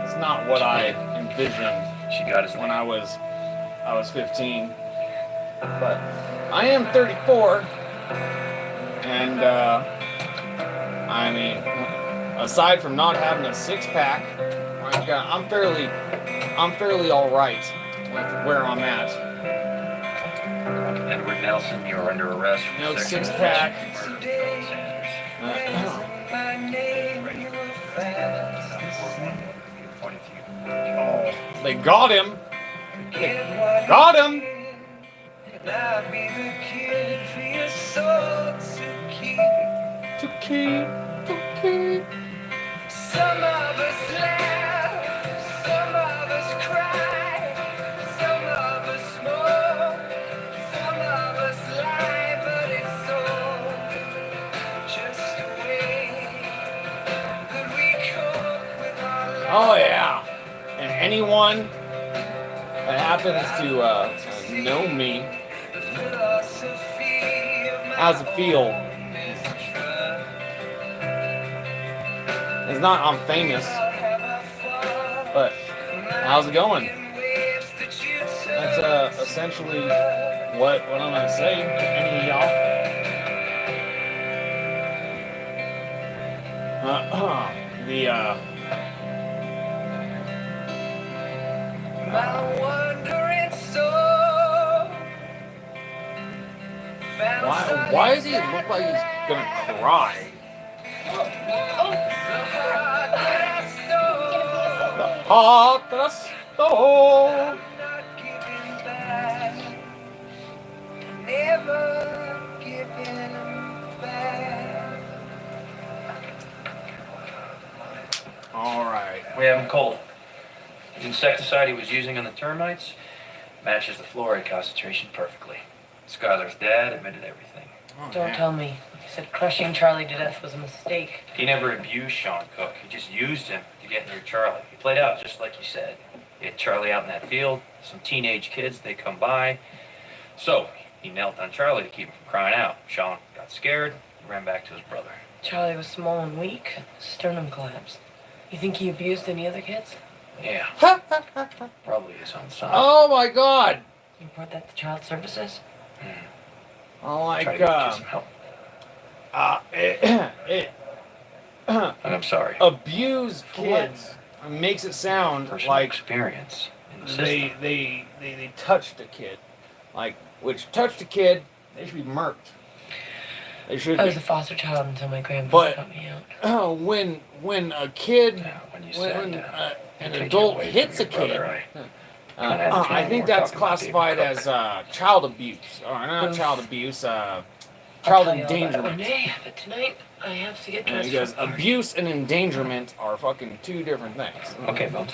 Speaker 1: it's not what I envisioned
Speaker 3: She got his
Speaker 1: when
Speaker 3: name.
Speaker 1: I was 15. But I am 34, and I mean, aside from not having a six-pack, I'm fairly all right with where I'm at.
Speaker 3: Edward Nelson, you're under arrest for
Speaker 1: No
Speaker 3: sexual
Speaker 1: six-pack.
Speaker 3: assault and murder of Sanders.
Speaker 1: Oh, they got him. They got him. To keep.
Speaker 8: Some of us laugh, some of us cry, some of us smoke, some of us lie, but it's all just a way that we cope with our lives.
Speaker 1: Oh yeah. And anyone that happens to know me, how's it feel? It's not I'm famous, but how's it going? That's essentially what I'm gonna say to any of y'all.
Speaker 8: My wandering soul found
Speaker 1: Why does he look like he's gonna cry? The heart that I stole.
Speaker 8: not giving back, never giving back.
Speaker 3: We have him cold. The insecticide he was using on the termites matches the fluoride concentration perfectly. Skylar's dad admitted everything.
Speaker 1: Oh,
Speaker 5: Don't
Speaker 1: yeah.
Speaker 5: tell me. He said crushing Charlie to death was a mistake.
Speaker 3: He never abused Sean Cook. He just used him to get near Charlie. He played out just like you said. He had Charlie out in that field, some teenage kids, they come by. So, he knelt on Charlie to keep him from crying out. Sean got scared and ran back to his brother.
Speaker 5: Charlie was small and weak. Sternum collapsed. You think he abused any other kids?
Speaker 3: Yeah, probably his own son.
Speaker 1: Oh my God!
Speaker 5: You report that to child services?
Speaker 1: Oh my
Speaker 3: Try to get you
Speaker 1: God!
Speaker 3: some help.
Speaker 1: And
Speaker 3: I'm sorry.
Speaker 1: abuse kids makes it sound
Speaker 3: Personal
Speaker 1: like
Speaker 3: experience in the system.
Speaker 1: they touched a kid, like which touched a kid, they should be murked. They should.
Speaker 5: I was
Speaker 1: Be.
Speaker 5: a foster child until my grandmother
Speaker 1: But
Speaker 5: got me out.
Speaker 1: when a kid,
Speaker 3: Now, when you
Speaker 1: when
Speaker 3: said
Speaker 1: an
Speaker 3: take it
Speaker 1: adult
Speaker 3: away
Speaker 1: hits a
Speaker 3: from your
Speaker 1: kid,
Speaker 3: brother, kinda had this
Speaker 1: I
Speaker 3: moment
Speaker 1: think
Speaker 3: we're
Speaker 1: that's
Speaker 3: talking about
Speaker 1: classified
Speaker 3: David
Speaker 1: as child abuse, or not
Speaker 5: Oof.
Speaker 1: child abuse,
Speaker 5: I'll
Speaker 1: child
Speaker 5: tell you all about it one
Speaker 1: endangerment.
Speaker 5: day, but tonight I have to get dressed.
Speaker 1: Because
Speaker 5: for a party.
Speaker 1: abuse and endangerment are fucking two different things.
Speaker 3: Okay, Bones.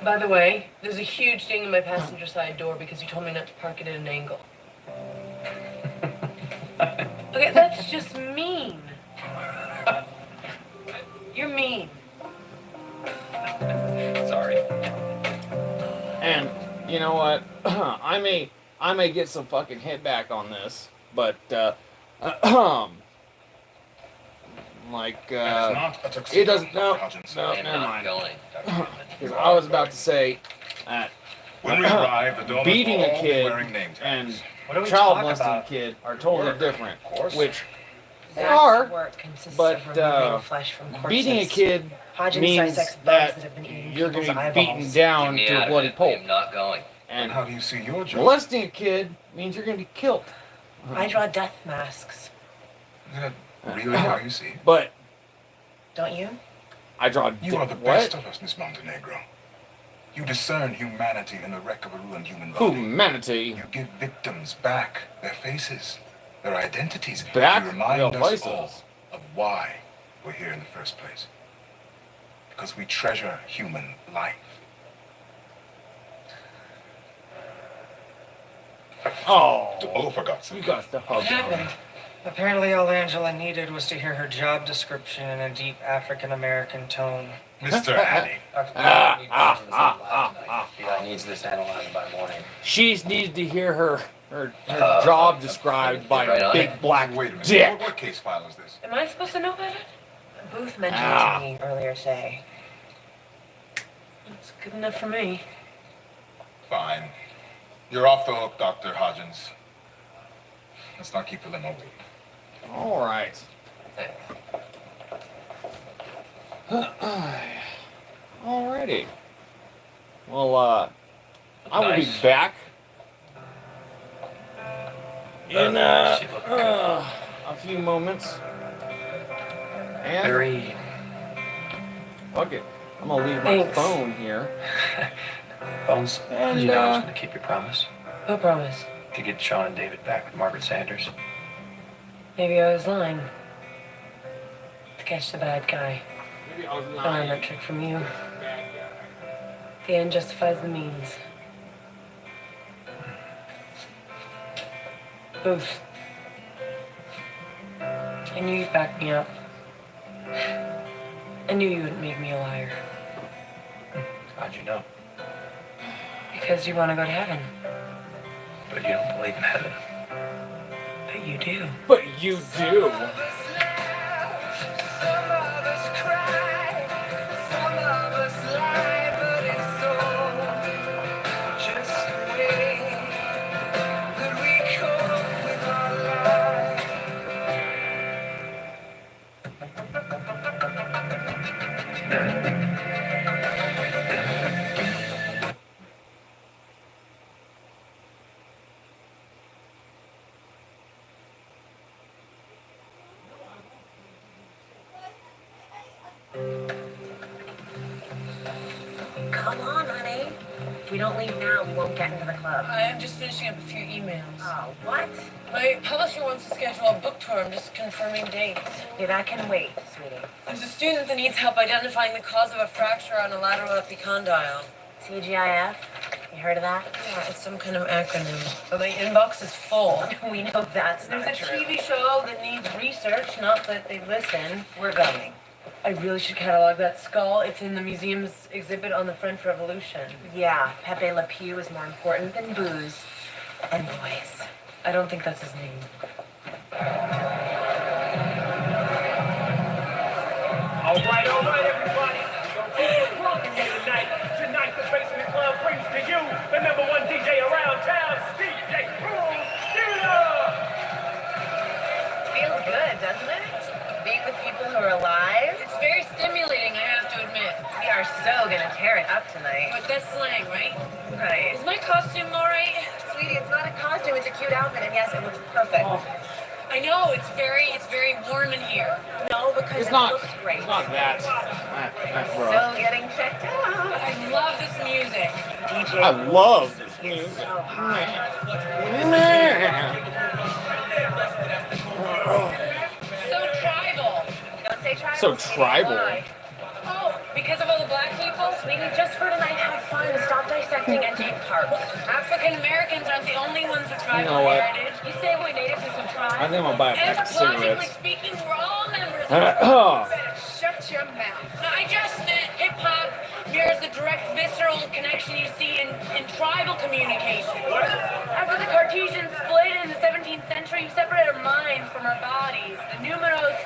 Speaker 5: By the way, there's a huge ding in my passenger side door because you told me not to park it at an angle. Okay, that's just mean. You're mean.
Speaker 3: Sorry.
Speaker 1: And you know what? I may get some fucking hit back on this, but like it doesn't. No,
Speaker 7: I am
Speaker 1: never
Speaker 7: not
Speaker 1: mind.
Speaker 7: going, Dr. Goodman.
Speaker 1: Because I was about to say that
Speaker 9: When we arrive, the daughters
Speaker 1: beating
Speaker 9: will
Speaker 1: a
Speaker 9: all be
Speaker 1: kid
Speaker 9: wearing name tags.
Speaker 1: and
Speaker 4: What are we
Speaker 1: child
Speaker 4: talking
Speaker 1: molesting
Speaker 4: about?
Speaker 1: a kid are totally
Speaker 9: Work,
Speaker 1: different.
Speaker 9: of course.
Speaker 1: Which they
Speaker 5: Zach's
Speaker 1: are,
Speaker 5: work consists
Speaker 1: but
Speaker 5: of removing flesh from corpses.
Speaker 1: beating a kid
Speaker 5: Hodgins
Speaker 1: means
Speaker 5: dissects bugs
Speaker 1: that
Speaker 5: have been eating
Speaker 1: you're going to
Speaker 5: people's
Speaker 1: be beaten
Speaker 5: eyeballs.
Speaker 1: down
Speaker 7: Get me
Speaker 1: to
Speaker 7: out
Speaker 1: a
Speaker 7: of
Speaker 1: bloody
Speaker 7: it. I
Speaker 1: pulp.
Speaker 7: am not going.
Speaker 9: And
Speaker 1: And
Speaker 9: how do you see your job?
Speaker 1: molesting a kid means you're going to be killed.
Speaker 5: I draw death masks,
Speaker 9: Is that really how you see it?
Speaker 1: But
Speaker 5: don't you?
Speaker 1: I draw
Speaker 9: You are the
Speaker 1: what?
Speaker 9: best of us, Miss Montenegro. You discern humanity in the wreck of a ruined human body.
Speaker 1: Humanity.
Speaker 9: You give victims back their faces, their identities.
Speaker 1: Back
Speaker 9: You remind
Speaker 1: their
Speaker 9: us
Speaker 1: faces.
Speaker 9: all of why we're here in the first place. Because we treasure human life.
Speaker 1: Oh,
Speaker 9: for God's
Speaker 1: you
Speaker 9: sake.
Speaker 1: got the hug.
Speaker 5: What happened?
Speaker 4: Apparently, all Angela needed was to hear her job description in a deep African American tone.
Speaker 9: Mr. Addy.
Speaker 3: Eli needs this analyzed by morning.
Speaker 1: She's needed to hear her job described by
Speaker 7: right
Speaker 1: a
Speaker 7: on
Speaker 1: big
Speaker 7: it.
Speaker 1: black
Speaker 9: Wait a minute.
Speaker 1: dick.
Speaker 9: What case file is this?
Speaker 5: Am I supposed to know about it?
Speaker 2: Booth mentioned
Speaker 1: Ah.
Speaker 2: to me earlier today.
Speaker 5: It's good enough for me.
Speaker 9: Fine. You're off the hook, Dr. Hodgins. Let's not keep the limo waiting.
Speaker 1: All right. Alrighty. Well, I will be
Speaker 3: Nice.
Speaker 1: back in
Speaker 3: She looked good.
Speaker 1: a few moments. And
Speaker 3: Very.
Speaker 1: fuck it, I'm gonna leave my
Speaker 5: Thanks.
Speaker 1: phone here.
Speaker 3: Bones,
Speaker 1: And,
Speaker 3: you know I was going to keep your promise
Speaker 5: What promise?
Speaker 3: to get Sean and David back with Margaret Sanders.
Speaker 5: Maybe I was lying. To catch the bad guy.
Speaker 1: Maybe I was
Speaker 5: I learned that trick from you. The end justifies the means. Booth. I knew you'd back me up. I knew you wouldn't make me a liar.
Speaker 3: How'd you know?
Speaker 5: Because you want to go to heaven.
Speaker 3: But you don't believe in heaven.
Speaker 5: But you do.
Speaker 1: But you do.
Speaker 8: Some of us cry, some of us lie, but it's all just the way that we cope with our lives.
Speaker 6: Come on, honey.
Speaker 2: we don't leave now, we won't get into the club.
Speaker 5: I am just finishing up a few emails.
Speaker 2: Oh, what?
Speaker 5: My publisher wants to schedule a book tour. I'm just confirming dates.
Speaker 2: Yeah, that can wait, sweetie.
Speaker 5: There's a student that needs help identifying the cause of a fracture on a lateral epicondyle.
Speaker 2: CGIF? You heard of that?
Speaker 5: Yeah, it's some kind of acronym. So the inbox is full.
Speaker 2: We know that's
Speaker 5: There's
Speaker 2: not
Speaker 5: a
Speaker 2: true.
Speaker 5: TV show that needs research, not that they listen.
Speaker 2: We're going.
Speaker 5: I really should catalog that skull. It's in the museum's exhibit on the French Revolution.
Speaker 2: Yeah, Pepe Le Pew is more important than booze and boys.
Speaker 5: I don't think that's his name.
Speaker 10: All right, everybody. Tonight, the Basement Club brings to you the #1 DJ around town, DJ
Speaker 2: Feels good, doesn't it? Being with people who are alive.
Speaker 5: It's very stimulating, I have to admit.
Speaker 2: We are so gonna tear it up tonight.
Speaker 5: But that's slang, right?
Speaker 2: Right.
Speaker 5: Is my costume all right?
Speaker 2: Sweetie, it's not a costume, it's a cute outfit, and yes, it looks perfect.
Speaker 5: I know, it's very warm in here.
Speaker 2: No, because
Speaker 1: It's
Speaker 2: it
Speaker 1: not.
Speaker 2: looks great.
Speaker 1: It's not that. That's rough.
Speaker 2: Still getting checked out.
Speaker 5: I love this music.
Speaker 2: DJ.
Speaker 1: I love this music.
Speaker 2: So hot.
Speaker 5: So tribal.
Speaker 2: Don't say tribal.
Speaker 1: So
Speaker 2: sweetie,
Speaker 1: tribal.
Speaker 2: why?
Speaker 5: Oh, because of all the black people?
Speaker 2: Sweetie, just for tonight, have fun. Stop dissecting and take part.
Speaker 5: African Americans aren't the only ones with tribal
Speaker 1: You know what?
Speaker 5: heritage.
Speaker 2: You say we're native to some tribe?
Speaker 1: I think I'm gonna buy a pack of
Speaker 5: Anthropologically
Speaker 1: cigarettes.
Speaker 5: speaking, we're all members.
Speaker 1: Oh.
Speaker 2: Shut your mouth.
Speaker 5: No, I just meant hip-hop mirrors the direct visceral connection you see in tribal communication. After the Cartesian split in the 17th century, you separate our minds from our bodies, the numerous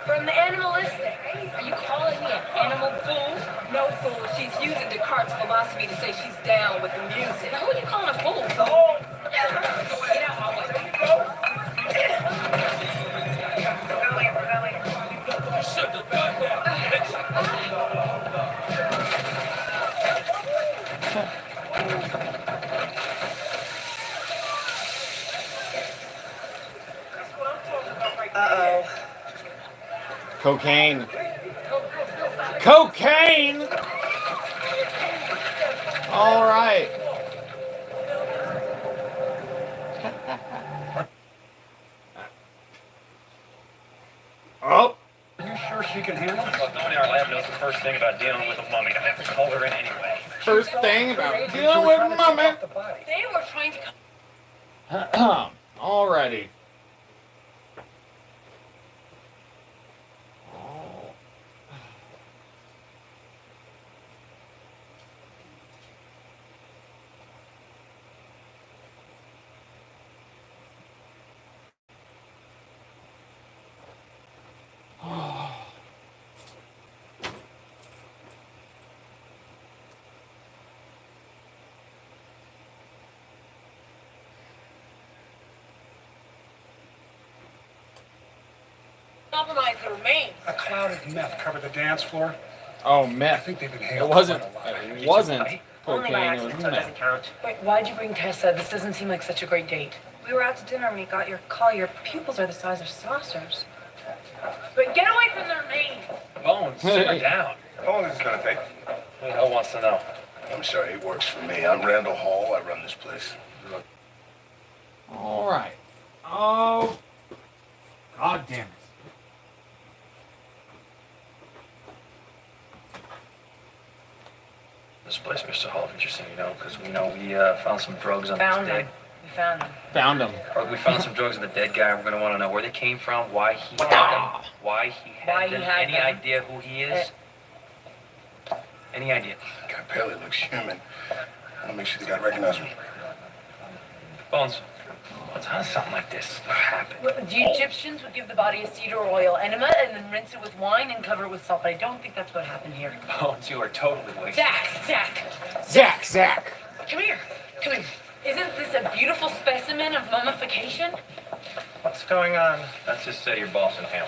Speaker 5: from the animalistic.
Speaker 2: Are you calling me an animal fool?
Speaker 5: No fool, she's using Descartes' philosophy to say she's down with the music.
Speaker 2: Who are you calling a fool?
Speaker 5: Get out my way.
Speaker 2: Uh-oh.
Speaker 1: Cocaine. Cocaine! All right. Oh.
Speaker 10: Are you sure she can handle it?
Speaker 3: Well, nobody in our lab knows the first thing about dealing with a mummy. I have to call her in anyway.
Speaker 1: First thing about dealing with mummy.
Speaker 5: They were trying to
Speaker 1: Alrighty.
Speaker 5: compromise the remains.
Speaker 10: A cloud of meth covered the dance floor.
Speaker 1: Oh,
Speaker 10: I
Speaker 1: meth.
Speaker 10: think they've
Speaker 1: It
Speaker 10: inhaled
Speaker 1: wasn't.
Speaker 10: quite a lot.
Speaker 1: It wasn't
Speaker 2: Only by
Speaker 1: cocaine. It
Speaker 2: accident,
Speaker 1: was
Speaker 2: so it doesn't
Speaker 1: meth.
Speaker 2: count.
Speaker 5: Wait, why'd you bring Tessa? This doesn't seem like such a great date.
Speaker 2: We were out to dinner when you got your call. Your pupils are the size of saucers.
Speaker 5: But get away from the remains.
Speaker 3: Bones, simmer down.
Speaker 9: How long is this gonna take?
Speaker 3: Who the hell wants to know?
Speaker 9: I'm sorry, it works for me. I'm Randall Hall. I run this place.
Speaker 1: All right. Oh. God damn it.
Speaker 3: This place, Mr. Hall, just so you know, because we know we found some drugs on
Speaker 2: Found
Speaker 3: this
Speaker 2: them.
Speaker 3: dead.
Speaker 2: We found them.
Speaker 1: Found him.
Speaker 3: Or we found some drugs on the dead guy. We're gonna want to know where they came from, why he had them, why he had them. Any idea who he is? Any idea?
Speaker 9: Guy barely looks human. I'll make sure the guy recognizes me.
Speaker 3: Bones, how does something like this happen?
Speaker 5: The Egyptians would give the body a cedar oil enema and then rinse it with wine and cover it with salt. But I don't think that's what happened here.
Speaker 3: Bones, you are totally wasted.
Speaker 1: Zach.
Speaker 5: Come here. Isn't this a beautiful specimen of mummification?
Speaker 4: What's going on?
Speaker 3: That's just your boss and him.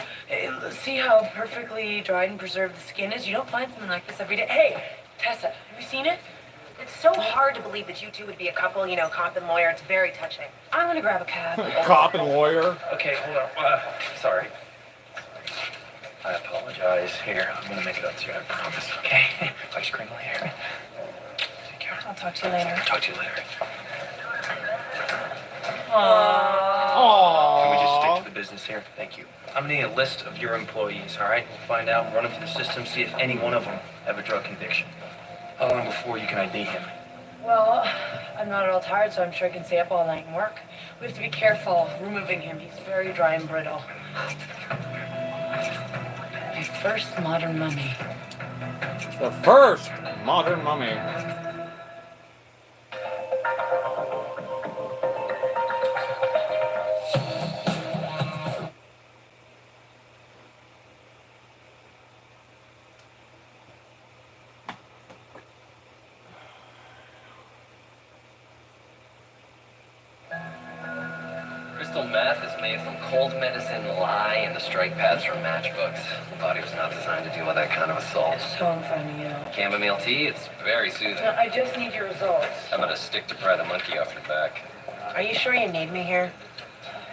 Speaker 5: See how perfectly dried and preserved the skin is? You don't find something like this every day. Hey, Tessa, have you seen it?
Speaker 2: It's so hard to believe that you two would be a couple, you know, cop and lawyer. It's very touching.
Speaker 5: I'm gonna grab a cab.
Speaker 1: Cop and lawyer.
Speaker 3: Okay, hold on. Sorry. I apologize. Here, I'm gonna make it up to you. I promise. Okay. Ice cream later. Take care.
Speaker 2: I'll talk to you later.
Speaker 3: Talk to you later.
Speaker 2: Aww.
Speaker 3: Can we just stick to the business here? Thank you. I'm gonna need a list of your employees, all right? We'll find out, run them through the system, see if any one of them have a drug conviction. How long before you can ID him?
Speaker 2: Well, I'm not at all tired, so I'm sure I can stay up all night and work. We have to be careful removing him. He's very dry and brittle. My first modern mummy.
Speaker 1: The first modern mummy.
Speaker 7: Crystal meth is made from cold medicine, lye, and the strike paths from matchbooks. The body was not designed to deal with that kind of assault.
Speaker 2: So I'm finding out.
Speaker 7: Chamomile tea, it's very soothing.
Speaker 2: No, I just need your results.
Speaker 7: I'm gonna stick to pry the monkey off your back.
Speaker 2: Are you sure you need me here?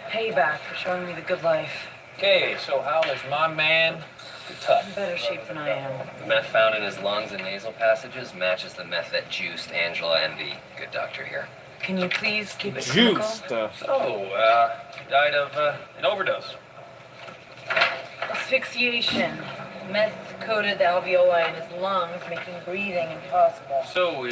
Speaker 2: Payback for showing me the good life.
Speaker 3: Okay, so how is my man
Speaker 2: In
Speaker 3: tough?
Speaker 2: better shape than I am.
Speaker 7: The meth found in his lungs and nasal passages matches the meth that juiced Angela and the good doctor here.
Speaker 2: Can you please keep it clinical?
Speaker 1: Juiced.
Speaker 3: So, he died of an overdose.
Speaker 2: Asphyxiation. Meth coated the alveoli in his lungs, making breathing impossible.
Speaker 3: So,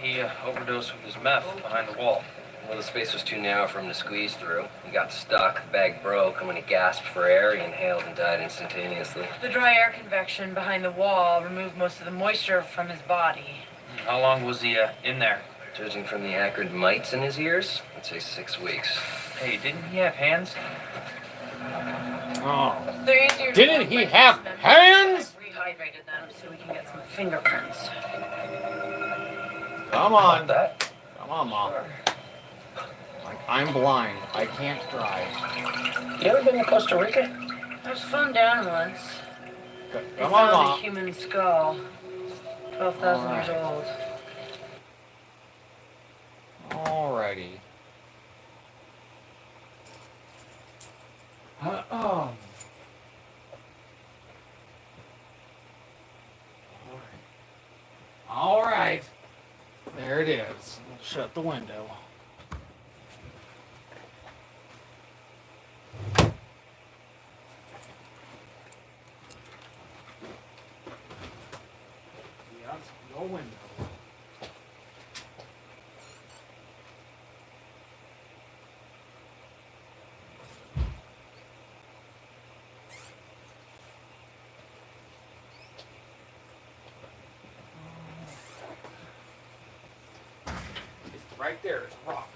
Speaker 3: he overdosed with his meth behind the wall.
Speaker 7: Well, the space was too narrow for him to squeeze through. He got stuck, the bag broke, and when he gasped for air, he inhaled and died instantaneously.
Speaker 2: The dry air convection behind the wall removed most of the moisture from his body.
Speaker 3: How long was he in there?
Speaker 7: Judging from the acrid mites in his ears, I'd say 6 weeks.
Speaker 3: Hey, didn't he have hands?
Speaker 1: Oh.
Speaker 2: They're easier to
Speaker 1: Didn't he
Speaker 2: separate
Speaker 1: have
Speaker 2: than-
Speaker 1: hands?
Speaker 2: Rehydrated them so we can get some fingerprints.
Speaker 1: Come on.
Speaker 3: That?
Speaker 1: Come on, Mom. Like, I'm blind. I can't drive.
Speaker 3: You ever been to Costa Rica?
Speaker 2: It was fun down once. They
Speaker 1: Come on,
Speaker 2: found a
Speaker 1: Mom.
Speaker 2: human skull. 12,000 years old.
Speaker 1: Alrighty. All right. There it is. Shut the window. Yes, no window. It's right there. It's a rock.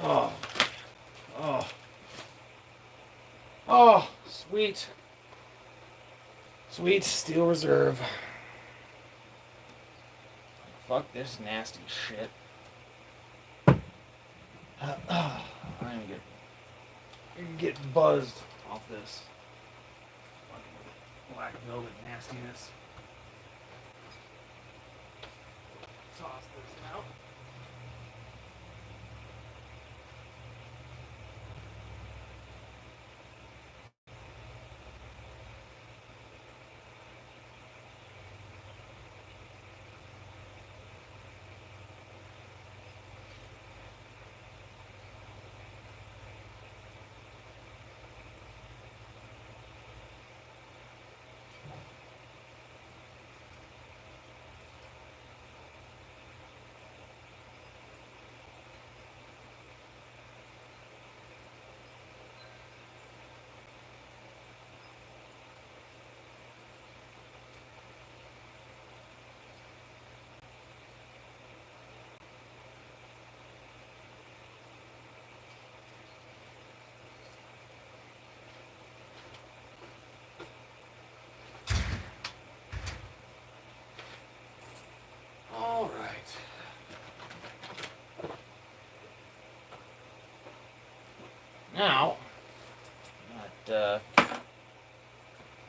Speaker 1: Oh, oh, oh, sweet, sweet Steel Reserve. Fuck this nasty shit. I'm gonna get buzzed off this fucking black velvet nastiness. Toss this out. All right. Now that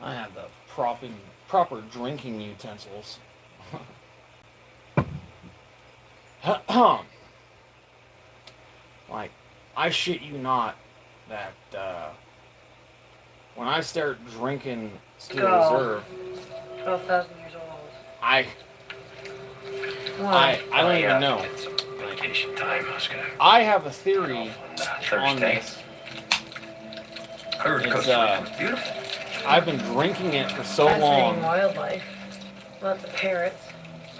Speaker 1: I have the proper drinking utensils, like, I shit you not that when I start drinking Steel Reserve,
Speaker 2: 12,000 years old.
Speaker 1: I don't even know.
Speaker 3: Get some vacation time. I was gonna
Speaker 1: I have a theory
Speaker 3: on
Speaker 1: on
Speaker 3: Thursday.
Speaker 1: this.
Speaker 3: Heard
Speaker 1: It's,
Speaker 3: Costa Rica was beautiful.
Speaker 1: I've been drinking it for so
Speaker 2: Fascinating
Speaker 1: long.
Speaker 2: wildlife. Lots of parrots.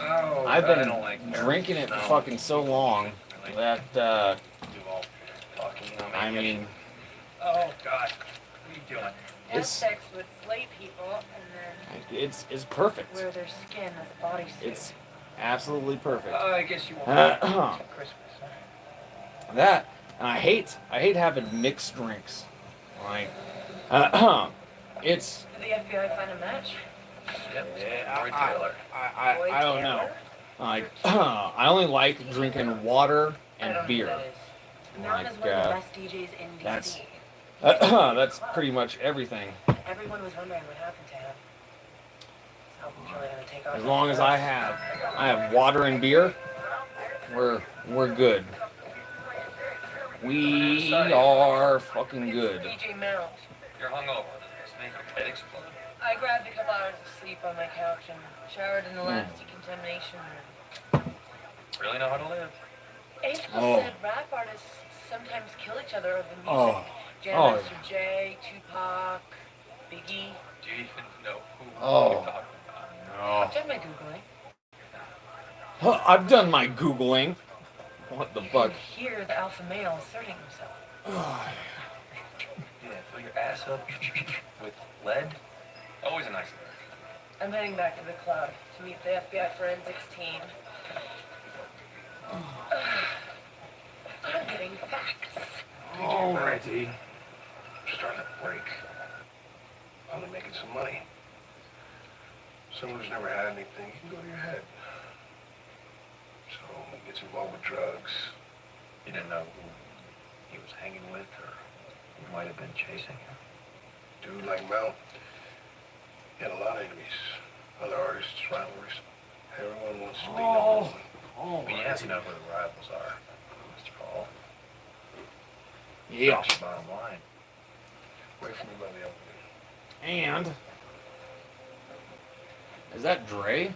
Speaker 3: Oh,
Speaker 1: I've
Speaker 3: I
Speaker 1: been
Speaker 3: don't like
Speaker 1: drinking it for
Speaker 3: no.
Speaker 1: fucking so long
Speaker 3: Really?
Speaker 1: that
Speaker 3: Do all talking.
Speaker 1: I mean,
Speaker 3: Oh God, what are you doing?
Speaker 2: Have
Speaker 1: It's-
Speaker 2: sex with slave people and then
Speaker 1: it's perfect.
Speaker 2: wear their skin as a bodysuit.
Speaker 1: It's absolutely perfect.
Speaker 3: I guess you won't.
Speaker 1: Uh,
Speaker 3: Christmas. Huh?
Speaker 1: that and I hate having mixed drinks. Like, it's
Speaker 2: Did the FBI find a match?
Speaker 3: Yep.
Speaker 1: Yeah,
Speaker 3: Roy Taylor.
Speaker 1: I don't know. Like, I only like drinking water
Speaker 2: I
Speaker 1: and
Speaker 2: don't know
Speaker 1: beer.
Speaker 2: who that is. Known
Speaker 1: Like,
Speaker 2: as one of the best DJs in DC.
Speaker 1: that's- that's pretty much everything.
Speaker 2: Everyone was wondering what happened to him. This album's really gonna take off.
Speaker 1: As long as I have water and beer, we're good. We are fucking good.
Speaker 2: DJ Mount.
Speaker 3: You're hungover. Let's make your head explode.
Speaker 2: I grabbed a couple hours of sleep on my couch and showered in the lab's decontamination room.
Speaker 3: Really know how to live.
Speaker 2: Angel
Speaker 1: Oh.
Speaker 2: said rap artists sometimes kill each other over music.
Speaker 1: Oh.
Speaker 2: Jam
Speaker 1: Oh,
Speaker 2: Master Jay, Tupac, Biggie.
Speaker 3: Do you even know who
Speaker 1: Oh.
Speaker 3: you're talking about?
Speaker 2: I've done my Googling.
Speaker 1: Oh, I've done my Googling. What the
Speaker 2: You
Speaker 1: fuck?
Speaker 2: can hear the alpha male asserting himself.
Speaker 3: Yeah, fill your ass up with lead. Always a nice lyric.
Speaker 2: I'm heading back to the club to meet the FBI forensics team. I'm getting facts.
Speaker 1: Alrighty.
Speaker 11: I'm starting to break. I'm making some money. Someone who's never had anything, you can go to your head. So he gets involved with drugs.
Speaker 3: You didn't know who he was hanging with or who might have been chasing him.
Speaker 11: Dude like Mel, he had a lot of enemies. Other artists, rivalries. Everyone wants to be number one.
Speaker 1: Oh,
Speaker 3: But you have to know who the rivals are, Mr. Paul.
Speaker 1: yeah.
Speaker 3: That's the bottom line.
Speaker 11: Wait for me by the elevator.
Speaker 1: And is that Dre?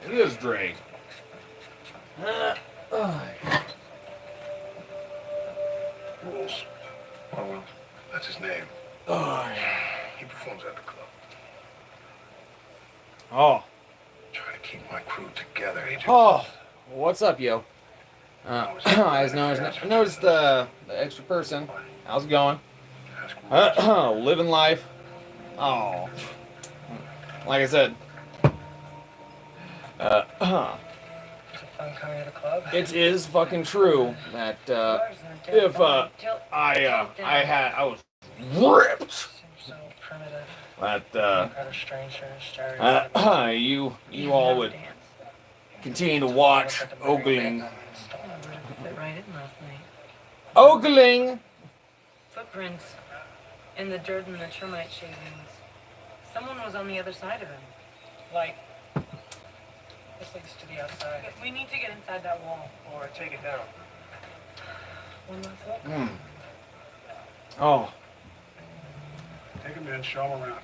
Speaker 1: It is Dre.
Speaker 11: Rules.
Speaker 3: What will?
Speaker 11: That's his name. He performs at the club.
Speaker 1: Oh,
Speaker 11: Try to keep my crew together, Agent.
Speaker 1: oh, what's up, yo? I noticed the extra person. How's it going?
Speaker 11: Ask him
Speaker 1: Living life. Oh, like I said,
Speaker 4: It's a fun coming to the club.
Speaker 1: It is fucking true that if I was ripped,
Speaker 4: Seems so primitive.
Speaker 1: that
Speaker 4: Kind of strangers, stereotypes.
Speaker 1: you all would continue to watch ogling.
Speaker 2: Fit right in last night.
Speaker 1: Ogling!
Speaker 2: Footprints in the dirt and the termite shavings. Someone was on the other side of him.
Speaker 4: Like, this leads to the outside.
Speaker 2: We need to get inside that wall.
Speaker 4: Or take it down.
Speaker 2: One last look.
Speaker 1: Oh,
Speaker 11: Take him in, show him around.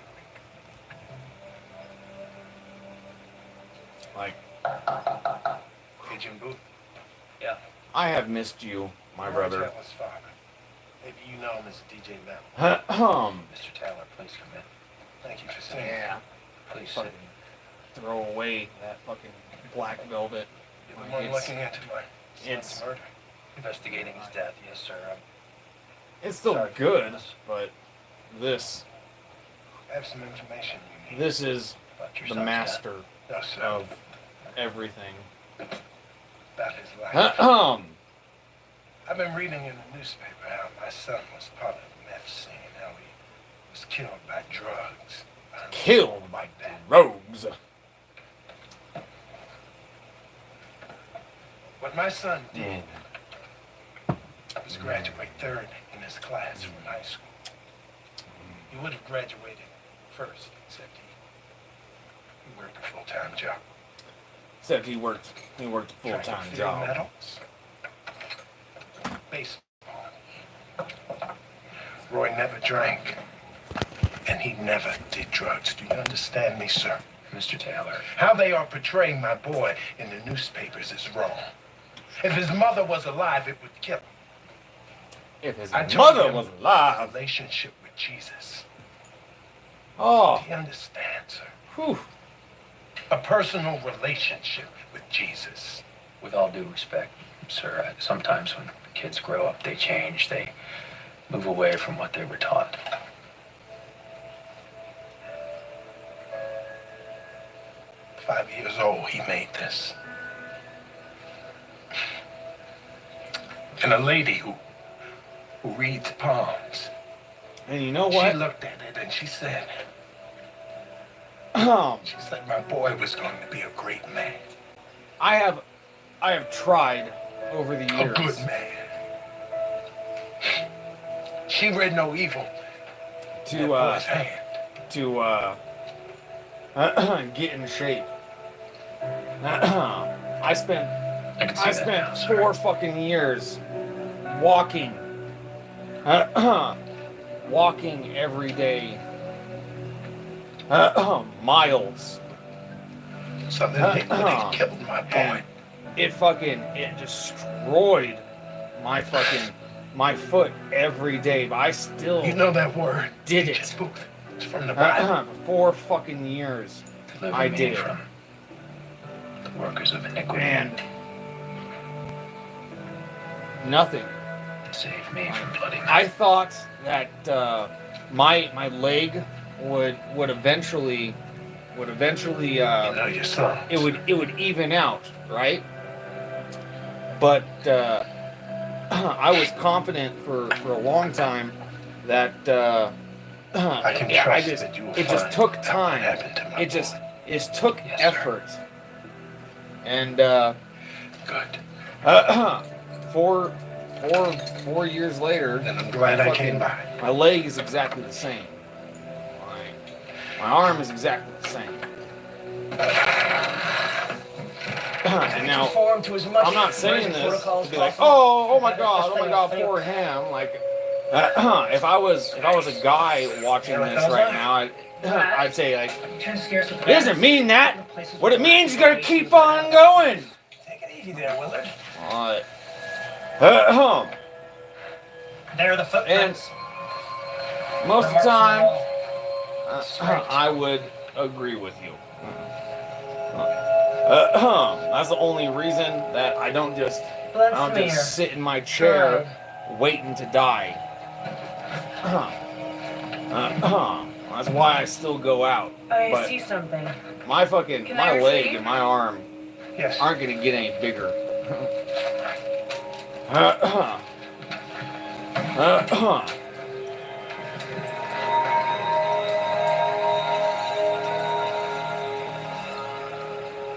Speaker 1: like,
Speaker 11: Agent Booth.
Speaker 4: Yeah.
Speaker 1: I have missed you, my brother.
Speaker 11: Taylor's father. Maybe you know him as DJ Mel.
Speaker 3: Mr. Taylor, please come in.
Speaker 11: Thank you for saying
Speaker 1: Yeah.
Speaker 3: Please sit.
Speaker 1: Fucking throw away that fucking black velvet.
Speaker 11: You're the
Speaker 1: Like,
Speaker 11: one looking into my
Speaker 1: it's-
Speaker 11: son's murder.
Speaker 3: Investigating his death, yes, sir.
Speaker 1: It's still
Speaker 3: Sorry.
Speaker 1: good, but this
Speaker 11: I have some information you need.
Speaker 1: this is
Speaker 3: About your
Speaker 1: the
Speaker 3: son's
Speaker 1: master
Speaker 11: No, sir.
Speaker 1: of everything.
Speaker 11: About his life.
Speaker 1: Ahem.
Speaker 11: I've been reading in the newspaper how my son was part of the meth scene, how he was killed by drugs.
Speaker 1: Killed by rogues.
Speaker 11: What my son did was graduate third in his class from high school. He would have graduated first, except he worked a full-time job.
Speaker 1: Except he worked a full-time
Speaker 11: Track and field
Speaker 1: job.
Speaker 11: medals, baseball. Roy never drank, and he never did drugs. Do you understand me, sir?
Speaker 3: Mr. Taylor.
Speaker 11: How they are portraying my boy in the newspapers is wrong. If his mother was alive, it would kill him.
Speaker 1: If his
Speaker 11: I told
Speaker 1: mother
Speaker 11: him
Speaker 1: was
Speaker 11: a
Speaker 1: alive.
Speaker 11: relationship with Jesus.
Speaker 1: Oh,
Speaker 11: Do you understand, sir?
Speaker 1: whew.
Speaker 11: A personal relationship with Jesus.
Speaker 3: With all due respect, sir, sometimes when kids grow up, they change. They move away from what they were taught.
Speaker 11: Five years old, he made this. And a lady who reads palms.
Speaker 1: And you know
Speaker 11: She
Speaker 1: what?
Speaker 11: looked at it and she said,
Speaker 1: I
Speaker 11: my boy was going to be a great man.
Speaker 1: have tried over the
Speaker 11: A
Speaker 1: years.
Speaker 11: good man. She read no evil in that boy's hand.
Speaker 1: to get in shape. I spent
Speaker 3: I can see that now, sir.
Speaker 1: 4 fucking years walking walking every day miles.
Speaker 11: So then they killed my boy.
Speaker 1: And it destroyed my foot every day, but I still
Speaker 11: You know that word?
Speaker 1: did
Speaker 11: Agent
Speaker 1: it.
Speaker 11: Booth. It's from the Bible.
Speaker 1: For 4 fucking years.
Speaker 3: Deliver
Speaker 1: I
Speaker 3: me
Speaker 1: did it.
Speaker 3: from the workers of iniquity.
Speaker 1: And nothing.
Speaker 3: Save me from bloody mess.
Speaker 1: I thought that my leg would eventually
Speaker 11: You know your son.
Speaker 1: it would even out, right? But I was confident for a long time that
Speaker 11: I can trust that you will
Speaker 1: it just
Speaker 11: find
Speaker 1: took
Speaker 11: out what
Speaker 1: time.
Speaker 11: happened to my
Speaker 1: It just
Speaker 11: boy.
Speaker 1: it took
Speaker 3: Yes, sir.
Speaker 1: effort. And
Speaker 11: Good.
Speaker 1: 4 years later,
Speaker 11: Then I'm glad I came by.
Speaker 1: my leg is exactly the same. My arm is exactly the same. And now,
Speaker 4: Conform to as much
Speaker 1: I'm not saying
Speaker 4: emergency
Speaker 1: this
Speaker 4: protocol
Speaker 1: to
Speaker 4: as
Speaker 1: be like,
Speaker 4: possible.
Speaker 1: oh my god, poor him. Like, if I was a guy watching this right now, I'd say like, it doesn't mean that. What it means, you gotta keep on going.
Speaker 4: Take it easy there, Willard.
Speaker 1: Alright.
Speaker 4: There are the footprints.
Speaker 1: Most of the time, I would agree with you. That's the only reason that I don't just sit in my chair waiting to die. That's why I still go out.
Speaker 2: I
Speaker 1: But
Speaker 2: see something.
Speaker 1: my
Speaker 2: Can I
Speaker 1: leg
Speaker 2: receive?
Speaker 1: and my arm
Speaker 11: Yes.
Speaker 1: aren't gonna get any bigger.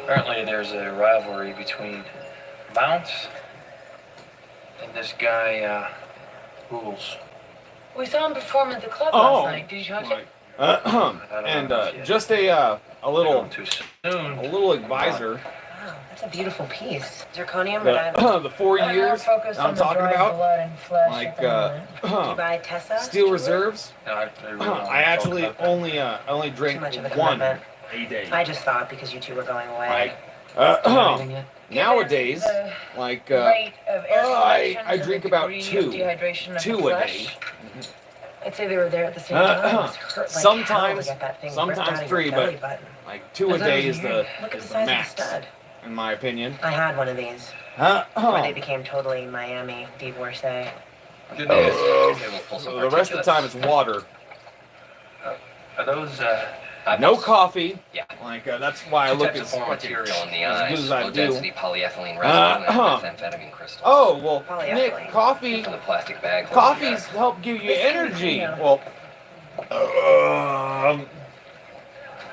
Speaker 3: Apparently, there's a rivalry between Mounts and this guy, Rules.
Speaker 2: We saw him perform at the club
Speaker 1: Oh,
Speaker 2: last night. Did you watch it?
Speaker 1: And just a little
Speaker 3: Too soon.
Speaker 1: advisor.
Speaker 2: Wow, that's a beautiful piece. Zirconium or diamond?
Speaker 1: The 4
Speaker 2: I'm
Speaker 1: years
Speaker 2: more focused
Speaker 1: I'm
Speaker 2: on the
Speaker 1: talking
Speaker 2: dried
Speaker 1: about,
Speaker 2: blood and flesh
Speaker 1: like
Speaker 2: at the moment. Did you buy Tessa?
Speaker 1: Steel Reserves.
Speaker 3: No, I really don't wanna
Speaker 1: I
Speaker 3: talk
Speaker 1: actually
Speaker 3: about that.
Speaker 1: only drink
Speaker 2: Too much of a
Speaker 1: one
Speaker 2: commitment.
Speaker 1: a day.
Speaker 2: I just thought because you two were going away.
Speaker 1: Like, nowadays,
Speaker 2: The
Speaker 1: like
Speaker 2: rate of air
Speaker 1: I
Speaker 2: collection to
Speaker 1: drink
Speaker 2: the
Speaker 1: about
Speaker 2: degree
Speaker 1: two
Speaker 2: of dehydration of
Speaker 1: a
Speaker 2: the flesh.
Speaker 1: day.
Speaker 2: I'd say they were there at the same time. It must hurt like
Speaker 1: Sometimes-
Speaker 2: hell to get that thing ripped
Speaker 1: sometimes
Speaker 2: out of
Speaker 1: three,
Speaker 2: your
Speaker 1: but
Speaker 2: belly button.
Speaker 1: Like 2 a
Speaker 2: That's
Speaker 1: day is
Speaker 2: weird.
Speaker 1: the
Speaker 2: Look at
Speaker 1: is
Speaker 2: the
Speaker 1: the
Speaker 2: size
Speaker 1: max,
Speaker 2: of the stud.
Speaker 1: in my opinion.
Speaker 2: I had one of these before they became totally Miami divorcee.
Speaker 7: Good news. Okay, we'll pull some
Speaker 1: So the rest of the time it's water.
Speaker 3: Are those,
Speaker 1: No coffee.
Speaker 7: Yeah.
Speaker 1: Like that's why I
Speaker 7: Two
Speaker 1: look
Speaker 7: types
Speaker 1: as
Speaker 7: of foreign
Speaker 1: fucking
Speaker 7: material in the
Speaker 1: as
Speaker 7: eyes,
Speaker 1: good as I
Speaker 7: low
Speaker 1: do.
Speaker 7: density polyethylene resin and methamphetamine crystals.
Speaker 1: Oh well,
Speaker 2: Polyethylene.
Speaker 1: Nick, coffee.
Speaker 7: From the plastic bag.
Speaker 1: Coffees help give you
Speaker 2: This can
Speaker 1: energy.
Speaker 2: be,
Speaker 1: Well,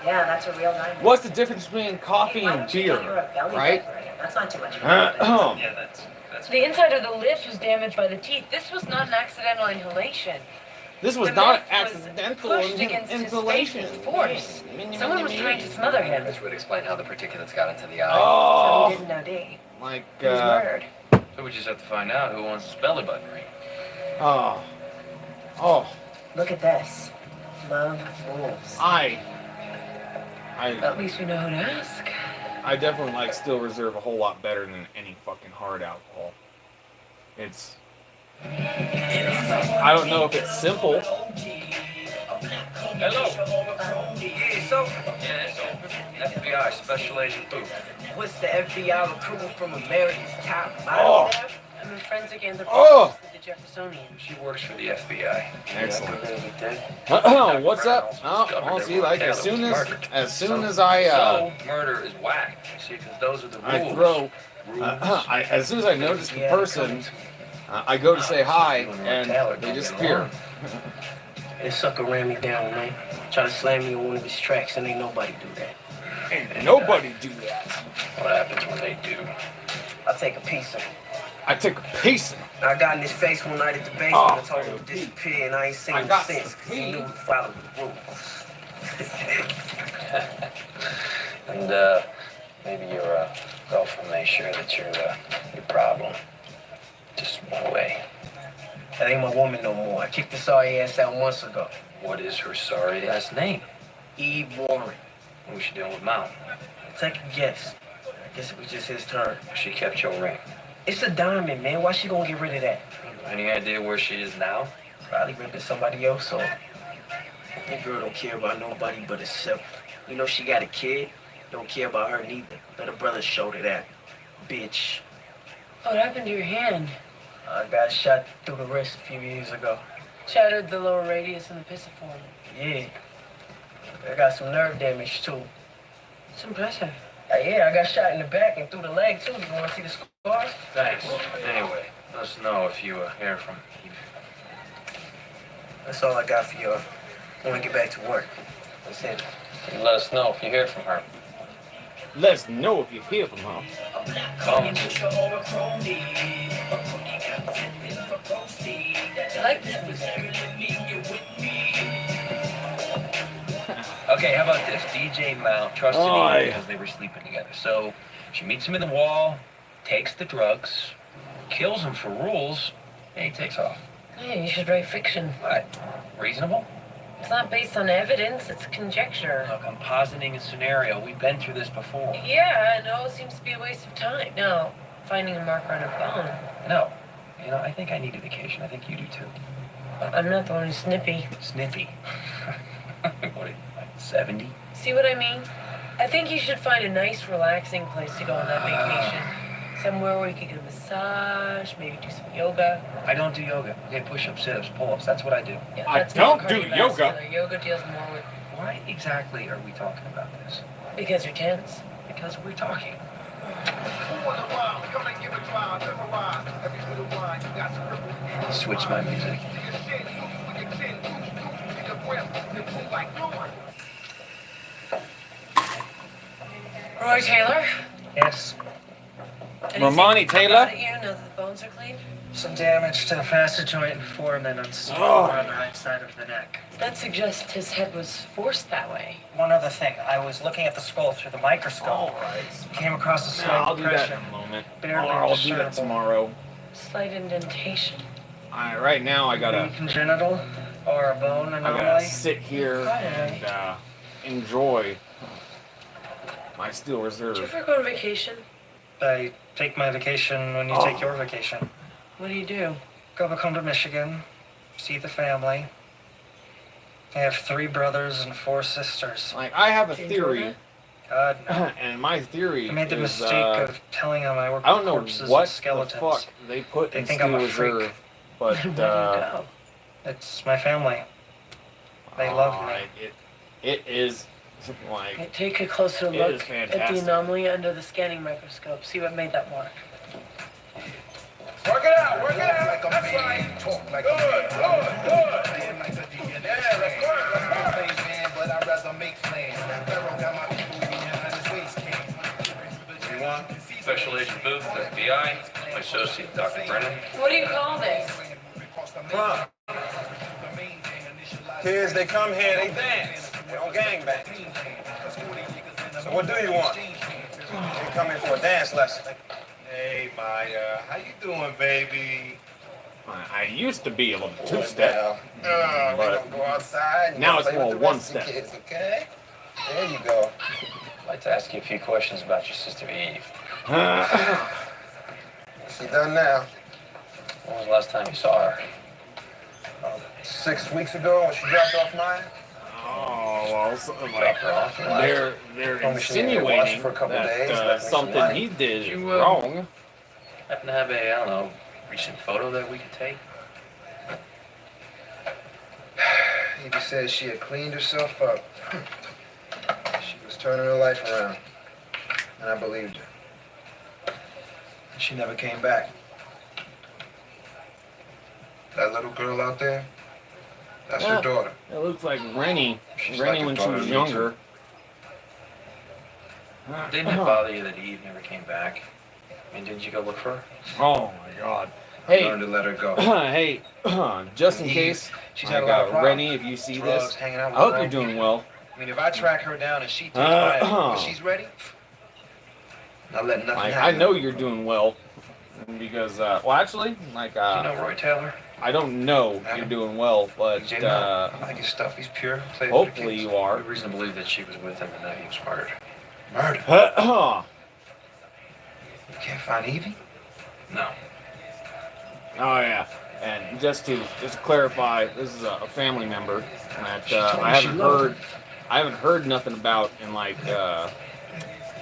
Speaker 2: Yeah, that's a real diamond.
Speaker 1: what's the difference between coffee
Speaker 2: Why
Speaker 1: and
Speaker 2: don't you
Speaker 1: beer,
Speaker 2: get her a belly
Speaker 1: right?
Speaker 2: button ring? That's not too much.
Speaker 3: yeah, that's
Speaker 2: The inside of the lips was damaged by the teeth. This was not an accidental inhalation.
Speaker 1: This was
Speaker 2: The
Speaker 1: not
Speaker 2: myth was
Speaker 1: accidental
Speaker 2: pushed against his
Speaker 1: insulation.
Speaker 2: face with force. Someone was trying to smother him.
Speaker 7: Which would explain how the particulates got into the eye.
Speaker 2: So
Speaker 1: Oh,
Speaker 2: he didn't OD.
Speaker 1: like
Speaker 2: He was murdered.
Speaker 3: So we just have to find out who wants this belly button ring.
Speaker 1: oh,
Speaker 2: Look at this. Love rules.
Speaker 1: I
Speaker 2: At least we know who to ask.
Speaker 1: I definitely like Steel Reserve a whole lot better than any fucking hard alcohol. It's I don't know if it's simple.
Speaker 3: Hello. Yeah, so FBI Special Agent Booth.
Speaker 8: What's the FBI recruiting from America's top
Speaker 1: Oh,
Speaker 2: I'm a forensic anthropologist
Speaker 1: Oh.
Speaker 2: at the Jeffersonian.
Speaker 3: She works for the FBI.
Speaker 1: Excellent.
Speaker 3: Yeah,
Speaker 1: What's up? Oh, see, like as soon as I
Speaker 3: So, murder is whack. See, because those are the rules.
Speaker 1: I throw
Speaker 3: Rules.
Speaker 1: as soon as I notice the person, I go to say hi and they disappear.
Speaker 8: This sucker ran me down, man. Try to slam me on one of his tracks, and ain't nobody do that.
Speaker 1: Ain't nobody do that.
Speaker 3: What happens when they do?
Speaker 8: I'll take a piece of him.
Speaker 1: I took a piece of
Speaker 8: I got in his face one night at the basement
Speaker 1: Oh.
Speaker 8: and told him to disappear, and I ain't seen
Speaker 1: I
Speaker 8: him
Speaker 1: got
Speaker 8: since,
Speaker 1: some
Speaker 8: 'cause he knew
Speaker 1: weed.
Speaker 8: to follow the rules.
Speaker 3: And, maybe your girlfriend made sure that your problem just went away.
Speaker 8: That ain't my woman no more. I kicked the sorry ass out months ago.
Speaker 3: What is her sorry ass name?
Speaker 8: Eve Warren.
Speaker 3: Who's she dealing with Mount?
Speaker 8: Take a guess. I guess it was just his turn.
Speaker 3: She kept your ring.
Speaker 8: It's a diamond, man. Why she gonna get rid of that?
Speaker 3: Any idea where she is now?
Speaker 8: Probably ripping somebody else off. That girl don't care about nobody but herself. You know she got a kid. Don't care about her neither. Let her brother show her that. Bitch.
Speaker 2: What happened to your hand?
Speaker 8: I got shot through the wrist a few years ago.
Speaker 2: Shattered the lower radius and the pisiform.
Speaker 8: Yeah. I got some nerve damage too.
Speaker 2: It's impressive.
Speaker 8: Yeah, I got shot in the back and through the leg too. You wanna see the scars?
Speaker 3: Thanks. Anyway, let us know if you hear from Eve.
Speaker 8: That's all I got for y'all. I wanna get back to work. That's it.
Speaker 3: And let us know if you hear from her.
Speaker 1: Let us know if you hear from her.
Speaker 2: I like this music.
Speaker 3: Okay, how about this? DJ Mount trusted
Speaker 1: Aye.
Speaker 3: Eve because they were sleeping together. So she meets him in the wall, takes the drugs, kills him for rules, and he takes off.
Speaker 2: Hey, you should write fiction.
Speaker 3: What? Reasonable?
Speaker 2: It's not based on evidence, it's conjecture.
Speaker 3: Look, I'm positing a scenario. We've been through this before.
Speaker 2: Yeah, no, it seems to be a waste of time. No, finding a marker on a bone.
Speaker 3: No. You know, I think I need a vacation. I think you do too.
Speaker 2: I'm not the one who's snippy.
Speaker 3: Snippy. What are you, like 70?
Speaker 2: See what I mean? I think you should find a nice, relaxing place to go on that vacation. somewhere where you could get a massage, maybe do some yoga.
Speaker 3: I don't do yoga. Okay, push-ups, sit-ups, pull-ups. That's what I do.
Speaker 2: Yeah,
Speaker 1: I
Speaker 2: that's
Speaker 1: don't
Speaker 2: more
Speaker 1: do
Speaker 2: cardiovascular. Yoga deals more with
Speaker 3: Why exactly are we talking about this?
Speaker 2: because you're tense.
Speaker 3: Because we're talking. Switch my music.
Speaker 2: Roy Taylor?
Speaker 4: Yes.
Speaker 2: Anything
Speaker 1: Romani Taylor?
Speaker 2: about it, you now that the bones are clean?
Speaker 4: Some damage to the facet joint and foramen on the right side of the neck.
Speaker 2: That suggests his head was forced that way.
Speaker 4: One other thing, I was looking at the skull through the microscope.
Speaker 1: All right.
Speaker 4: Came across a slight
Speaker 1: I'll do that
Speaker 4: depression.
Speaker 1: in a moment.
Speaker 4: Barely
Speaker 1: Or I'll do that
Speaker 4: discernible.
Speaker 1: tomorrow.
Speaker 2: Slight indentation.
Speaker 1: Right now, I
Speaker 4: Maybe
Speaker 1: gotta
Speaker 4: congenital or a bone anomaly.
Speaker 1: sit here and enjoy my Steel Reserve.
Speaker 2: Did you ever go on vacation?
Speaker 4: I take my vacation when you take your vacation.
Speaker 2: What do you do?
Speaker 4: Go back home to Michigan, see the family. I have 3 brothers and 4 sisters.
Speaker 1: Like, I have a
Speaker 2: Do you enjoy
Speaker 1: theory,
Speaker 2: that?
Speaker 4: God, no.
Speaker 1: and my theory
Speaker 4: I made the
Speaker 1: is,
Speaker 4: mistake of telling them I work
Speaker 1: I don't
Speaker 4: with
Speaker 1: know
Speaker 4: corpses
Speaker 1: what
Speaker 4: and skeletons.
Speaker 1: the fuck they put
Speaker 4: They
Speaker 1: in
Speaker 4: think I'm
Speaker 1: Steel
Speaker 4: a freak.
Speaker 1: Reserve, but
Speaker 2: Where do you go?
Speaker 4: It's my family. They love me.
Speaker 1: It is like
Speaker 2: Okay, take a closer
Speaker 1: It
Speaker 2: look
Speaker 1: is
Speaker 2: at
Speaker 1: fantastic.
Speaker 2: the anomaly under the scanning microscope. See what made that mark.
Speaker 11: Work it out, work it out. That's right. Talk like good, good. Yeah, let's work. But I'd rather make plans. Pharaoh got my people behind his waist can.
Speaker 3: You want? Special Agent Booth, FBI, my associate, Dr. Brennan.
Speaker 2: What do you call this?
Speaker 11: Club. Kids, they come here, they dance. They don't gangbang. So what do you want? You come in for a dance lesson. Hey, Maya, how you doing, baby?
Speaker 1: I used to be able to two-step.
Speaker 11: We're gonna go outside. And
Speaker 1: Now it's
Speaker 11: play with
Speaker 1: more
Speaker 11: the rest of the
Speaker 1: one-step.
Speaker 11: Kids, okay? There you go.
Speaker 3: I'd like to ask you a few questions about your sister Eve.
Speaker 11: She done now.
Speaker 3: When was the last time you saw her?
Speaker 11: 6 weeks ago when she dropped off mine.
Speaker 1: Oh well, so, like
Speaker 3: Dropped her off?
Speaker 1: they're
Speaker 11: Told me she needed to watch
Speaker 1: insinuating
Speaker 11: for a couple days,
Speaker 1: that
Speaker 11: left me some
Speaker 1: something
Speaker 11: money.
Speaker 1: he did is
Speaker 3: You,
Speaker 1: wrong.
Speaker 3: Happen to have a, I don't know, recent photo that we could take?
Speaker 11: Evie said she had cleaned herself up. She was turning her life around. And I believed her. And she never came back. That little girl out there, that's her
Speaker 1: Well,
Speaker 11: daughter.
Speaker 1: It looks like Rennie
Speaker 11: She's
Speaker 1: when
Speaker 11: like a
Speaker 1: she
Speaker 11: daughter
Speaker 1: was
Speaker 11: to me,
Speaker 1: younger.
Speaker 3: Didn't it bother you that Eve never came back? I mean, didn't you go look for her?
Speaker 1: Oh my God.
Speaker 11: I
Speaker 1: Hey,
Speaker 11: learned to let her go.
Speaker 1: hey, just in
Speaker 11: Eve,
Speaker 1: case,
Speaker 11: she's
Speaker 1: I
Speaker 11: had a lot of
Speaker 1: got
Speaker 11: problems.
Speaker 1: Rennie, if you see
Speaker 11: Drugs,
Speaker 1: this,
Speaker 11: hanging out
Speaker 1: I
Speaker 11: with
Speaker 1: hope
Speaker 11: wrong
Speaker 1: you're doing
Speaker 11: people.
Speaker 1: well.
Speaker 11: I mean, if I track her down and she takes my
Speaker 1: Uh-huh.
Speaker 11: when she's ready, not letting nothing
Speaker 1: Like,
Speaker 11: happen.
Speaker 1: I know you're doing well because, well, actually, like,
Speaker 3: You know Roy Taylor?
Speaker 1: I don't know you're doing well, but
Speaker 11: DJ, I like his stuff. He's pure. Plays for the
Speaker 1: hopefully
Speaker 11: kids.
Speaker 1: you
Speaker 3: I
Speaker 1: are.
Speaker 3: have reason to believe that she was with him the night he was murdered.
Speaker 11: Murder.
Speaker 1: Oh
Speaker 11: You can't find Evie?
Speaker 3: No.
Speaker 1: yeah, and just to clarify, this is a family member that
Speaker 11: She told me
Speaker 1: I
Speaker 11: she
Speaker 1: haven't
Speaker 11: loved
Speaker 1: heard nothing about in like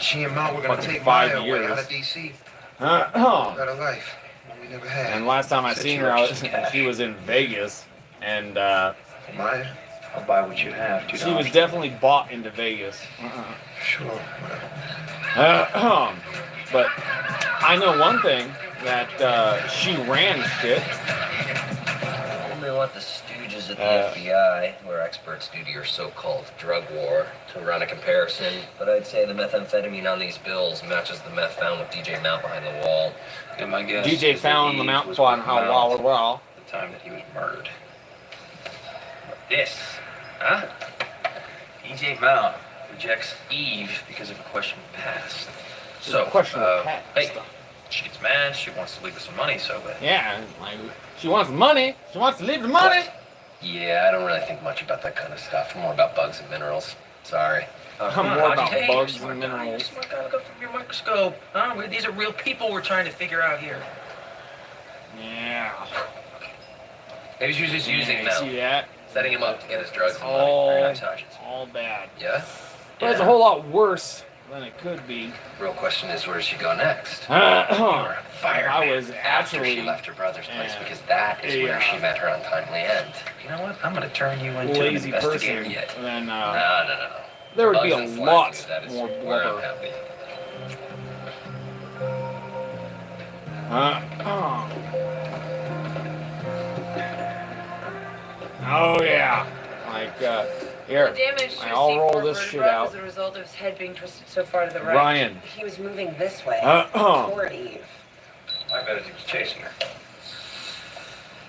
Speaker 11: She and Mom were gonna
Speaker 1: Fucking
Speaker 11: take
Speaker 1: 5
Speaker 11: Maya away
Speaker 1: years.
Speaker 11: out of D.C.
Speaker 1: and
Speaker 11: Got a life. One we never had.
Speaker 1: last time I
Speaker 3: Said
Speaker 1: seen
Speaker 3: you
Speaker 1: her,
Speaker 3: were just cash.
Speaker 1: she was in Vegas, and
Speaker 11: Maya?
Speaker 3: I'll buy what you have. $2.
Speaker 1: she was definitely bought into Vegas.
Speaker 11: Sure.
Speaker 1: But I know one thing that she ran shit.
Speaker 7: Only want the stooges at the FBI, who are experts due to your so-called drug war, to run a comparison. But I'd say the methamphetamine on these bills matches the meth found with DJ Mount behind the wall.
Speaker 3: And my guess
Speaker 1: DJ
Speaker 3: is that
Speaker 1: found the
Speaker 3: Eve
Speaker 1: mountain
Speaker 3: was
Speaker 1: on
Speaker 3: with
Speaker 1: how
Speaker 3: Mount
Speaker 1: wow.
Speaker 3: at the time that he was murdered. But this, huh? DJ Mount rejects Eve because of a question of past. So,
Speaker 1: Question of past.
Speaker 3: hey, she gets mad. She wants to leave us some money. So,
Speaker 1: Yeah, like she wants money. She wants to leave the money.
Speaker 7: Yeah, I don't really think much about that kind of stuff. I'm more about bugs and minerals. Sorry.
Speaker 1: I'm more about
Speaker 3: Hey,
Speaker 1: bugs
Speaker 3: you're smart
Speaker 1: and
Speaker 3: guy. You're
Speaker 1: minerals.
Speaker 3: smart guy. Look up from your microscope. Huh? These are real people we're trying to figure out here.
Speaker 1: Yeah.
Speaker 7: Maybe she was just using
Speaker 1: You
Speaker 7: them,
Speaker 1: see that?
Speaker 7: setting him up to get his drugs and money.
Speaker 1: All,
Speaker 7: Very nice, Hodges.
Speaker 1: all bad.
Speaker 7: Yeah?
Speaker 1: But it's a whole lot worse than it could be.
Speaker 7: Real question is, where does she go next?
Speaker 1: You
Speaker 7: Or fire
Speaker 1: I was
Speaker 7: after
Speaker 1: actually
Speaker 7: she left her brother's place, because that is where she met her untimely end. You know what? I'm gonna turn you into an
Speaker 1: lazy
Speaker 7: investigator
Speaker 1: person.
Speaker 7: yet.
Speaker 1: Then
Speaker 7: No.
Speaker 1: there would be a
Speaker 7: Bugs and
Speaker 1: lot
Speaker 7: slacking, that is
Speaker 1: more
Speaker 7: where I'm
Speaker 1: blubber.
Speaker 7: happy.
Speaker 1: Oh yeah, like here.
Speaker 2: The damage to
Speaker 1: I'll roll
Speaker 2: C4
Speaker 1: this shit
Speaker 2: vertebra
Speaker 1: out.
Speaker 2: was the result of his head being twisted so far to the right.
Speaker 1: Ryan.
Speaker 2: He was moving this way, toward Eve.
Speaker 3: I bet he was chasing her.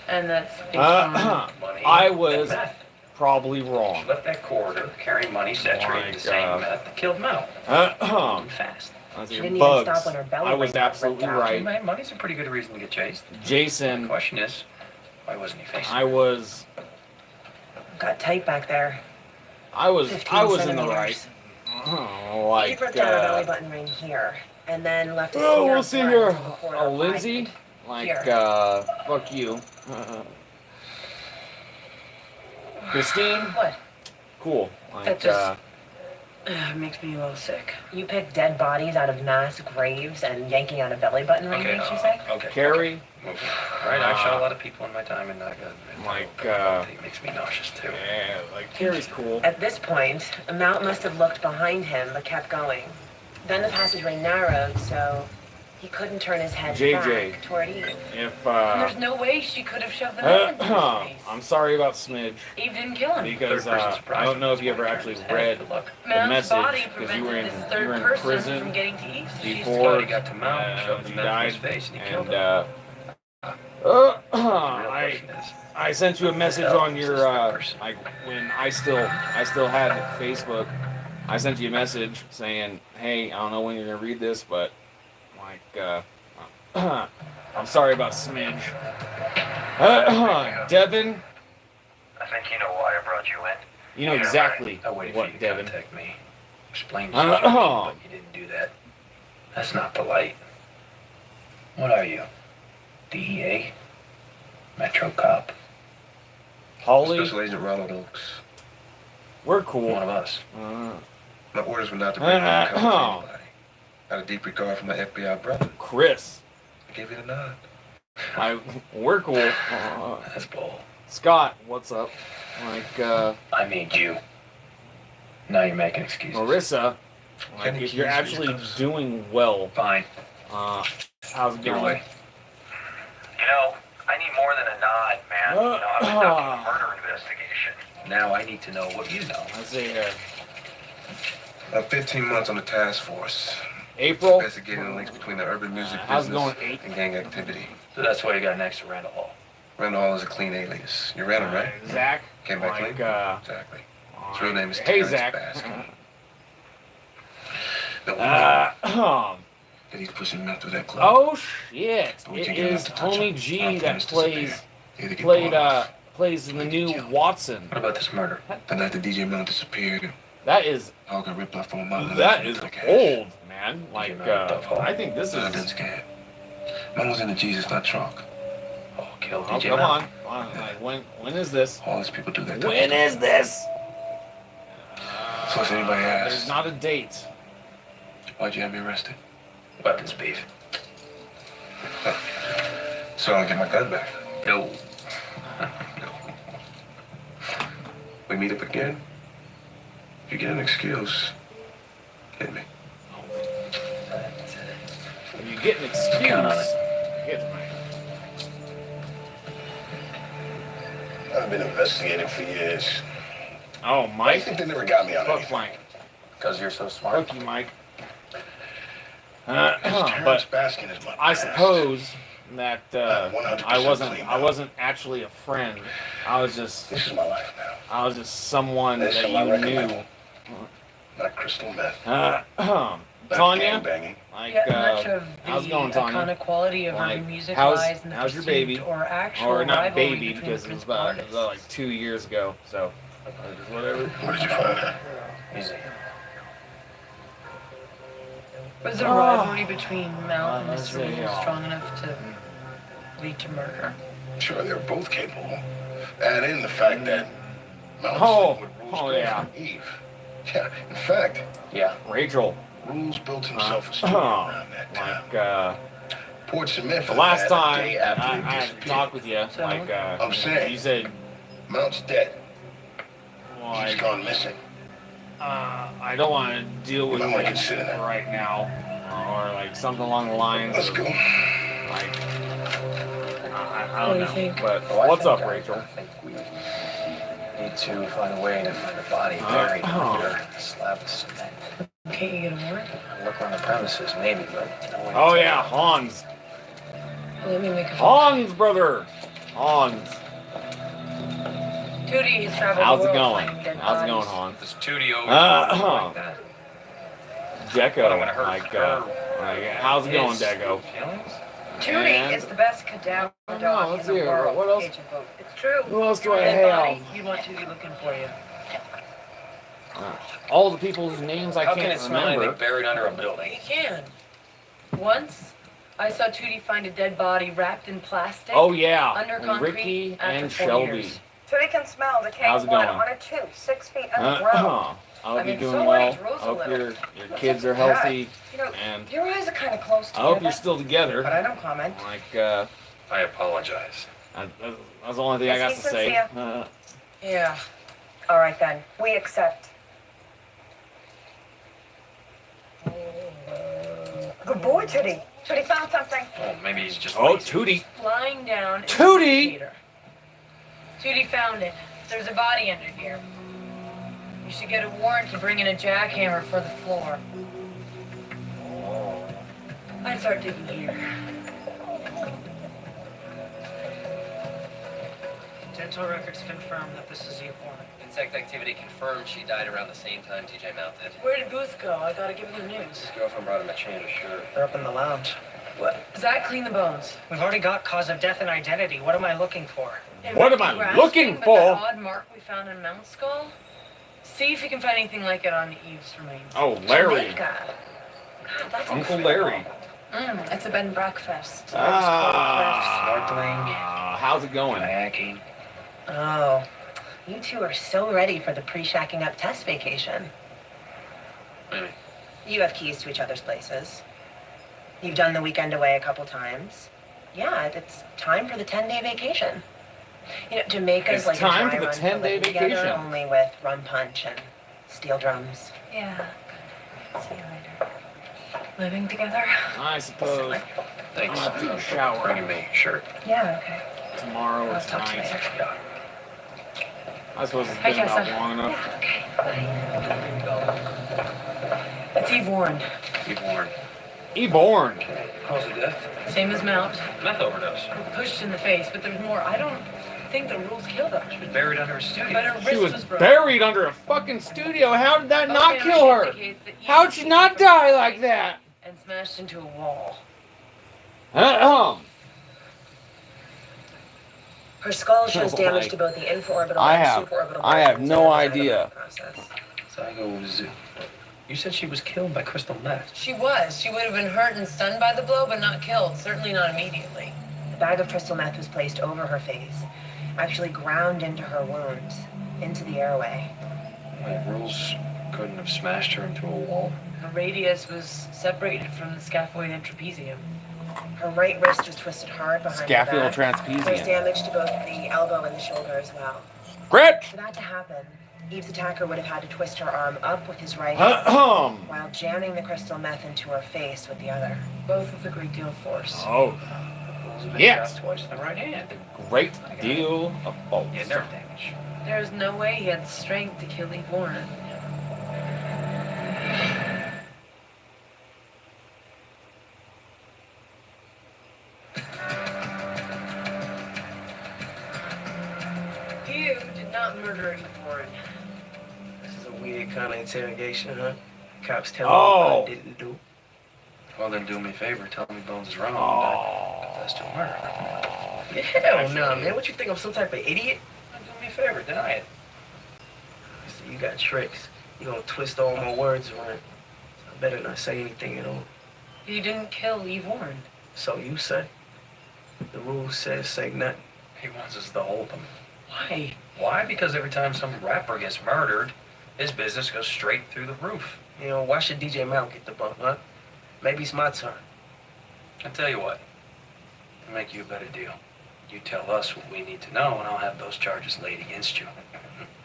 Speaker 2: And that's based on
Speaker 3: Money.
Speaker 1: I was
Speaker 3: and meth.
Speaker 1: probably wrong.
Speaker 3: She left that corridor carrying money saturated with the same meth that killed Mel. Moving fast.
Speaker 1: Let's
Speaker 2: She
Speaker 1: see,
Speaker 2: didn't even
Speaker 1: Bugs.
Speaker 2: stop when her belly
Speaker 1: I was
Speaker 2: button got
Speaker 1: absolutely
Speaker 2: ripped out.
Speaker 1: right.
Speaker 3: Man, money's a pretty good reason to get chased. The
Speaker 1: Jason,
Speaker 3: question is, why wasn't he facing
Speaker 1: I was
Speaker 2: Got tight back there.
Speaker 1: I was
Speaker 2: 15
Speaker 1: in the
Speaker 2: centimeters.
Speaker 1: right.
Speaker 2: Eve ripped out her belly button ring here, and then left a
Speaker 1: Oh,
Speaker 2: smear
Speaker 1: we'll
Speaker 2: of
Speaker 1: see
Speaker 2: blood
Speaker 1: here.
Speaker 2: before her
Speaker 1: Lindsay,
Speaker 2: widened.
Speaker 1: like,
Speaker 2: Here.
Speaker 1: fuck you. Christine,
Speaker 2: What?
Speaker 1: cool.
Speaker 2: That
Speaker 1: Like,
Speaker 2: just makes me a little sick. You pick dead bodies out of mass graves and yanking out a belly button ring,
Speaker 3: Okay,
Speaker 2: makes you sick?
Speaker 3: okay.
Speaker 1: Carrie,
Speaker 3: Moving. Right, I've shot a lot of people in my time, and
Speaker 1: like,
Speaker 3: it makes me nauseous too.
Speaker 1: yeah, like, Carrie's cool.
Speaker 2: At this point, Mount must have looked behind him but kept going. Then the passageway narrowed, so he couldn't turn his head
Speaker 1: JJ.
Speaker 2: back toward Eve.
Speaker 1: If,
Speaker 2: And there's no way she could have shoved the knife into his face.
Speaker 1: I'm sorry about Smidge,
Speaker 2: Eve didn't kill him.
Speaker 1: because,
Speaker 3: Third person
Speaker 1: I
Speaker 3: surprise
Speaker 1: don't know if you
Speaker 3: was
Speaker 1: ever
Speaker 3: when he
Speaker 1: actually
Speaker 3: turned his
Speaker 1: read
Speaker 3: head to look.
Speaker 1: the
Speaker 2: Mount's body
Speaker 1: message, because you were
Speaker 2: prevented
Speaker 1: in,
Speaker 2: this third person
Speaker 1: prison
Speaker 2: from getting to Eve, so she
Speaker 1: before,
Speaker 2: escaped.
Speaker 3: He got to Mount, shoved the
Speaker 1: you
Speaker 3: meth in
Speaker 1: died,
Speaker 3: his face, and he killed
Speaker 1: and,
Speaker 3: him.
Speaker 1: I sent you a message on your, like, when I still had Facebook, I sent you a message saying, hey, I don't know when you're gonna read this, but, like, I'm sorry about Smidge. Devin,
Speaker 10: I think you know why I brought you in.
Speaker 1: you know exactly
Speaker 3: I waited for you
Speaker 1: what,
Speaker 3: to
Speaker 1: Devin.
Speaker 3: contact me. Explain the situation, but you didn't do that. That's not polite. What are you? DEA? Metro cop?
Speaker 1: Holly,
Speaker 11: Special Agent Ronald Oakes.
Speaker 1: we're cool.
Speaker 3: One of us.
Speaker 11: My orders were not to bring any cover to
Speaker 1: Oh.
Speaker 11: anybody. Out of deep regard for my FBI brother.
Speaker 1: Chris,
Speaker 11: I gave you the nod.
Speaker 1: we're cool.
Speaker 3: That's bull.
Speaker 1: Scott, what's up? Like,
Speaker 3: I made you. Now you're making excuses.
Speaker 1: Marissa, like,
Speaker 11: Kenny
Speaker 1: if you're
Speaker 11: Keys
Speaker 1: actually
Speaker 11: was-
Speaker 1: doing well,
Speaker 3: Fine.
Speaker 1: how's it
Speaker 3: Your
Speaker 1: going?
Speaker 3: way.
Speaker 10: You know, I need more than a nod, man. You know, I'm conducting a murder investigation.
Speaker 3: Now I need to know what you know.
Speaker 1: Let's see here.
Speaker 11: 15 months on the task force.
Speaker 1: April,
Speaker 11: Investigating the links between the urban music
Speaker 1: how's it
Speaker 11: business
Speaker 1: going, Ape?
Speaker 11: and gang activity.
Speaker 3: So that's why you got next to Randall Hall.
Speaker 11: Randall Hall is a clean alias. You ran him, right?
Speaker 1: Zach,
Speaker 11: Came back
Speaker 1: like,
Speaker 11: clean? Exactly. His real name is
Speaker 1: hey,
Speaker 11: Terrence
Speaker 1: Zach.
Speaker 11: Baskin. Now, we know that he's pushing meth through that club.
Speaker 1: Oh shit!
Speaker 11: But we
Speaker 1: It
Speaker 11: can't get
Speaker 1: is
Speaker 11: enough to touch
Speaker 1: Tony
Speaker 11: him.
Speaker 1: G
Speaker 11: Our
Speaker 1: that
Speaker 11: plans
Speaker 1: plays
Speaker 11: disappear. Either get bought off,
Speaker 1: plays in the new Watson.
Speaker 3: What about this murder?
Speaker 11: the night the DJ Mount disappeared,
Speaker 1: That is
Speaker 11: all got ripped off from a mountain.
Speaker 1: that is old, man. Like,
Speaker 3: Mount,
Speaker 1: I think this
Speaker 11: I didn't
Speaker 1: is.
Speaker 11: scared. Mine was in the Jesus, not trunk.
Speaker 3: Oh, kill
Speaker 1: Oh,
Speaker 3: DJ
Speaker 1: come
Speaker 3: Mount.
Speaker 1: on. Like, when is this?
Speaker 11: All these people do that.
Speaker 1: When is this?
Speaker 11: So if anybody
Speaker 1: There's
Speaker 11: asks,
Speaker 1: not a date.
Speaker 11: why'd you have me arrested?
Speaker 3: Weapons beef.
Speaker 11: So I get my gun back.
Speaker 3: No.
Speaker 11: We meet up again. If you get an excuse, hit me.
Speaker 1: If you get an excuse,
Speaker 3: Count on
Speaker 1: hit me.
Speaker 11: I've been investigating for years.
Speaker 1: Oh,
Speaker 11: I
Speaker 1: Mike.
Speaker 11: think they never got me on
Speaker 1: Fuck
Speaker 11: anything.
Speaker 1: Mike.
Speaker 3: Because you're so smart.
Speaker 1: Fuck you, Mike.
Speaker 11: Terrence
Speaker 1: But
Speaker 11: Baskin is my
Speaker 1: I
Speaker 11: past.
Speaker 1: suppose that
Speaker 11: 100%
Speaker 1: I
Speaker 11: clean now.
Speaker 1: wasn't actually a friend. I was just
Speaker 11: This is my life now.
Speaker 1: I was just someone
Speaker 11: This
Speaker 1: that
Speaker 11: is my
Speaker 1: you
Speaker 11: record
Speaker 1: knew.
Speaker 11: label. Not crystal meth.
Speaker 1: Tanya,
Speaker 11: Banging.
Speaker 1: like,
Speaker 2: Yet much of
Speaker 1: how's
Speaker 2: the
Speaker 1: it going, Tanya?
Speaker 2: iconic quality of
Speaker 1: Like,
Speaker 2: her music
Speaker 1: how's-
Speaker 2: lies in the
Speaker 1: how's your
Speaker 2: perceived
Speaker 1: baby?
Speaker 2: or actual
Speaker 1: Or not
Speaker 2: rivalry
Speaker 1: baby,
Speaker 2: between
Speaker 1: because
Speaker 2: the
Speaker 1: it was
Speaker 2: principal
Speaker 1: about like
Speaker 2: artists.
Speaker 1: 2 years ago. So whatever.
Speaker 11: What did you find?
Speaker 3: Easy.
Speaker 2: Was the rivalry between Mount and
Speaker 1: let's
Speaker 2: Mr.
Speaker 1: see,
Speaker 2: Rule strong enough to lead to murder?
Speaker 11: Sure, they're both capable. Add in the fact that Mount
Speaker 1: Oh,
Speaker 11: slept with Rule's
Speaker 1: oh, yeah.
Speaker 11: girlfriend, Eve. Yeah, in fact,
Speaker 3: Yeah.
Speaker 1: Rachel,
Speaker 11: Rules built himself a studio around that time. Poured cement for
Speaker 1: the last
Speaker 11: that
Speaker 1: time
Speaker 11: day
Speaker 1: I
Speaker 11: after it
Speaker 1: had to
Speaker 11: disappeared.
Speaker 1: talk with you,
Speaker 11: I'm saying,
Speaker 1: you said,
Speaker 11: Mount's dead.
Speaker 1: well,
Speaker 11: He's gone missing.
Speaker 1: I don't want to deal with
Speaker 11: You might wanna
Speaker 1: it
Speaker 11: consider that.
Speaker 1: right now, or like something along the lines
Speaker 11: Let's
Speaker 1: of,
Speaker 11: go.
Speaker 1: like, I don't
Speaker 2: What do you
Speaker 1: know.
Speaker 2: think?
Speaker 1: But
Speaker 7: Oh, I
Speaker 1: what's
Speaker 7: think
Speaker 1: up,
Speaker 7: I
Speaker 1: Rachel?
Speaker 7: think we need to find a way to find a body buried under a slab of cement.
Speaker 2: Can't you get a warrant?
Speaker 7: Look on the premises, maybe, but no way to
Speaker 1: Oh
Speaker 7: tell.
Speaker 1: yeah, Hans.
Speaker 2: Let me make a
Speaker 1: Hans, brother. Hans.
Speaker 2: Tootie has traveled
Speaker 1: How's
Speaker 2: the
Speaker 1: it
Speaker 2: world
Speaker 1: going?
Speaker 2: finding dead
Speaker 1: How's it going,
Speaker 2: bodies.
Speaker 1: Hans?
Speaker 3: This Tootie always
Speaker 1: Uh-huh.
Speaker 3: like that.
Speaker 1: Deco.
Speaker 3: But I'm gonna hurt
Speaker 1: Like,
Speaker 3: her.
Speaker 1: how's it going,
Speaker 3: His
Speaker 1: Deco?
Speaker 3: feelings?
Speaker 2: Tootie
Speaker 1: And-
Speaker 2: is the best cadaver
Speaker 1: Oh,
Speaker 2: dog
Speaker 1: let's
Speaker 2: in the
Speaker 1: hear it.
Speaker 2: world.
Speaker 1: What else?
Speaker 2: Cajun boat. It's true.
Speaker 1: Who else do I
Speaker 2: Dead
Speaker 1: have?
Speaker 2: body, you want Tootie looking for you.
Speaker 1: All the people whose names I
Speaker 7: How can
Speaker 1: can't
Speaker 7: it smell
Speaker 1: remember.
Speaker 7: anything buried under a building?
Speaker 2: You can. Once, I saw Tootie find a dead body wrapped in plastic.
Speaker 1: Oh yeah,
Speaker 2: Under concrete
Speaker 1: Ricky
Speaker 2: after
Speaker 1: and
Speaker 2: 4
Speaker 1: Shelby.
Speaker 2: years.
Speaker 12: Tootie can smell
Speaker 1: How's
Speaker 12: decaying
Speaker 1: it
Speaker 12: blood
Speaker 1: going?
Speaker 12: on a tube 6 feet underground.
Speaker 1: I hope
Speaker 2: I mean,
Speaker 1: you're
Speaker 2: so
Speaker 1: doing
Speaker 2: what?
Speaker 1: well.
Speaker 2: It's Rose
Speaker 1: I hope
Speaker 2: a little.
Speaker 1: your kids are healthy,
Speaker 12: You know,
Speaker 1: and
Speaker 12: your eyes are kind of close
Speaker 1: I
Speaker 12: together.
Speaker 1: hope you're still together.
Speaker 12: But I don't comment.
Speaker 1: Like,
Speaker 3: I apologize.
Speaker 1: that's the only thing I got
Speaker 12: Is
Speaker 1: to
Speaker 12: he
Speaker 1: say.
Speaker 12: sincere?
Speaker 2: Yeah.
Speaker 12: All right then, we accept. Good boy, Tootie. Tootie found something.
Speaker 3: Well, maybe he's just
Speaker 1: Oh,
Speaker 3: lazy.
Speaker 1: Tootie.
Speaker 2: Lying down. in
Speaker 1: Tootie!
Speaker 2: the theater. Tootie found it. There's a body under here. You should get a warrant to bring in a jackhammer for the floor. I'd start digging here.
Speaker 4: Dental records confirm that this is Eve Warren.
Speaker 7: Insect activity confirmed she died around the same time TJ Mount did.
Speaker 2: Where did Booth go? I gotta give him the news.
Speaker 7: His girlfriend brought him a change of shirt.
Speaker 4: They're up in the lounge.
Speaker 2: What? Zach, clean the bones.
Speaker 4: We've already got cause of death and identity. What am I looking for?
Speaker 2: It
Speaker 1: What
Speaker 2: might
Speaker 1: am
Speaker 2: be
Speaker 1: I
Speaker 2: grasping,
Speaker 1: looking
Speaker 2: but
Speaker 1: for?
Speaker 2: That odd mark we found in Mount's skull. See if you can find anything like it on Eve's remains.
Speaker 1: Oh, Larry.
Speaker 2: Jamaica. God, that's
Speaker 1: Uncle
Speaker 2: incredible.
Speaker 1: Larry.
Speaker 2: It's a bed and breakfast.
Speaker 1: Ah, how's it going?
Speaker 7: Kayaking.
Speaker 2: Oh, you two are so ready for the pre-shacking up test vacation.
Speaker 3: Maybe.
Speaker 2: You have keys to each other's places. You've done the weekend away a couple times. Yeah, it's time for the 10-day vacation. You know, Jamaica's
Speaker 1: It's
Speaker 2: like
Speaker 1: time
Speaker 2: a dry
Speaker 1: for the
Speaker 2: run
Speaker 1: 10-day
Speaker 2: living together,
Speaker 1: vacation.
Speaker 2: only with rum punch and steel drums. Yeah. See you later. Living together?
Speaker 1: I suppose I'm
Speaker 3: Thanks.
Speaker 1: gonna take a shower
Speaker 3: Bringing me shirt.
Speaker 2: Yeah, okay.
Speaker 1: tomorrow or
Speaker 2: I'll talk to you
Speaker 1: tonight.
Speaker 2: later.
Speaker 3: Yeah.
Speaker 1: I suppose it's
Speaker 2: Hi,
Speaker 1: been about
Speaker 2: Tessa.
Speaker 1: long enough.
Speaker 2: Yeah, okay. It's Eve Warren.
Speaker 3: Eve Warren.
Speaker 1: E-born.
Speaker 3: Cause of death?
Speaker 2: Same as Mount.
Speaker 3: Meth overdose.
Speaker 2: Pushed in the face, but there's more. I don't think the rules killed her.
Speaker 3: She was buried under a studio.
Speaker 2: But her
Speaker 1: She
Speaker 2: wrist
Speaker 1: was
Speaker 2: was broken.
Speaker 1: buried under a fucking studio. How did that not
Speaker 2: Okay,
Speaker 1: kill her?
Speaker 2: indicates that Eve
Speaker 1: How'd she not
Speaker 2: was
Speaker 1: die like that?
Speaker 2: And smashed into a wall. Her skull shows
Speaker 1: Oh,
Speaker 2: damage
Speaker 1: my.
Speaker 2: to both the infraorbital
Speaker 1: I
Speaker 2: and
Speaker 1: have-
Speaker 2: supraorbital
Speaker 1: I have
Speaker 2: portions
Speaker 1: no
Speaker 2: of the
Speaker 1: idea.
Speaker 2: process.
Speaker 3: Zygo was. You said she was killed by crystal meth.
Speaker 2: She was. She would have been hurt and stunned by the blow, but not killed. Certainly not immediately. A bag of crystal meth was placed over her face, actually ground into her wounds, into the airway.
Speaker 3: Wait, rules couldn't have smashed her into a wall.
Speaker 2: Her radius was separated from the scaphoid trapezium. Her right wrist was twisted hard behind her back. There's
Speaker 1: Scaphoidal
Speaker 2: damage to both the elbow and the shoulder as well.
Speaker 1: Grit!
Speaker 2: For that to happen, Eve's attacker would have had to twist her arm up with his right hand, while jamming the crystal meth into her face with the other. Both with a great deal of force.
Speaker 1: Oh,
Speaker 3: Rules have been
Speaker 1: yes.
Speaker 3: shot twice in the right hand.
Speaker 1: Great deal of fault.
Speaker 3: Yeah, nerve damage.
Speaker 2: There is no way he had the strength to kill Eve Warren. You did not murder Eve Warren.
Speaker 4: This is a weird kind of interrogation, huh? Cops tell
Speaker 1: Oh.
Speaker 4: me what I didn't do.
Speaker 3: Well, then do me a favor. Tell me Bones is wrong. That's to murder.
Speaker 4: Hell no, man. What you think? I'm some type of idiot?
Speaker 3: Do me a favor. Deny it.
Speaker 4: So you got tricks. You gonna twist all my words around. I better not say anything at all.
Speaker 2: You didn't kill Eve Warren.
Speaker 4: So you say? The rule says say nothing.
Speaker 3: He wants us to hold him.
Speaker 2: Why?
Speaker 3: Why? Because every time some rapper gets murdered, his business goes straight through the roof.
Speaker 4: You know, why should DJ Mount get the bump, huh? Maybe it's my turn.
Speaker 3: I'll tell you what. I'll make you a better deal. You tell us what we need to know, and I'll have those charges laid against you.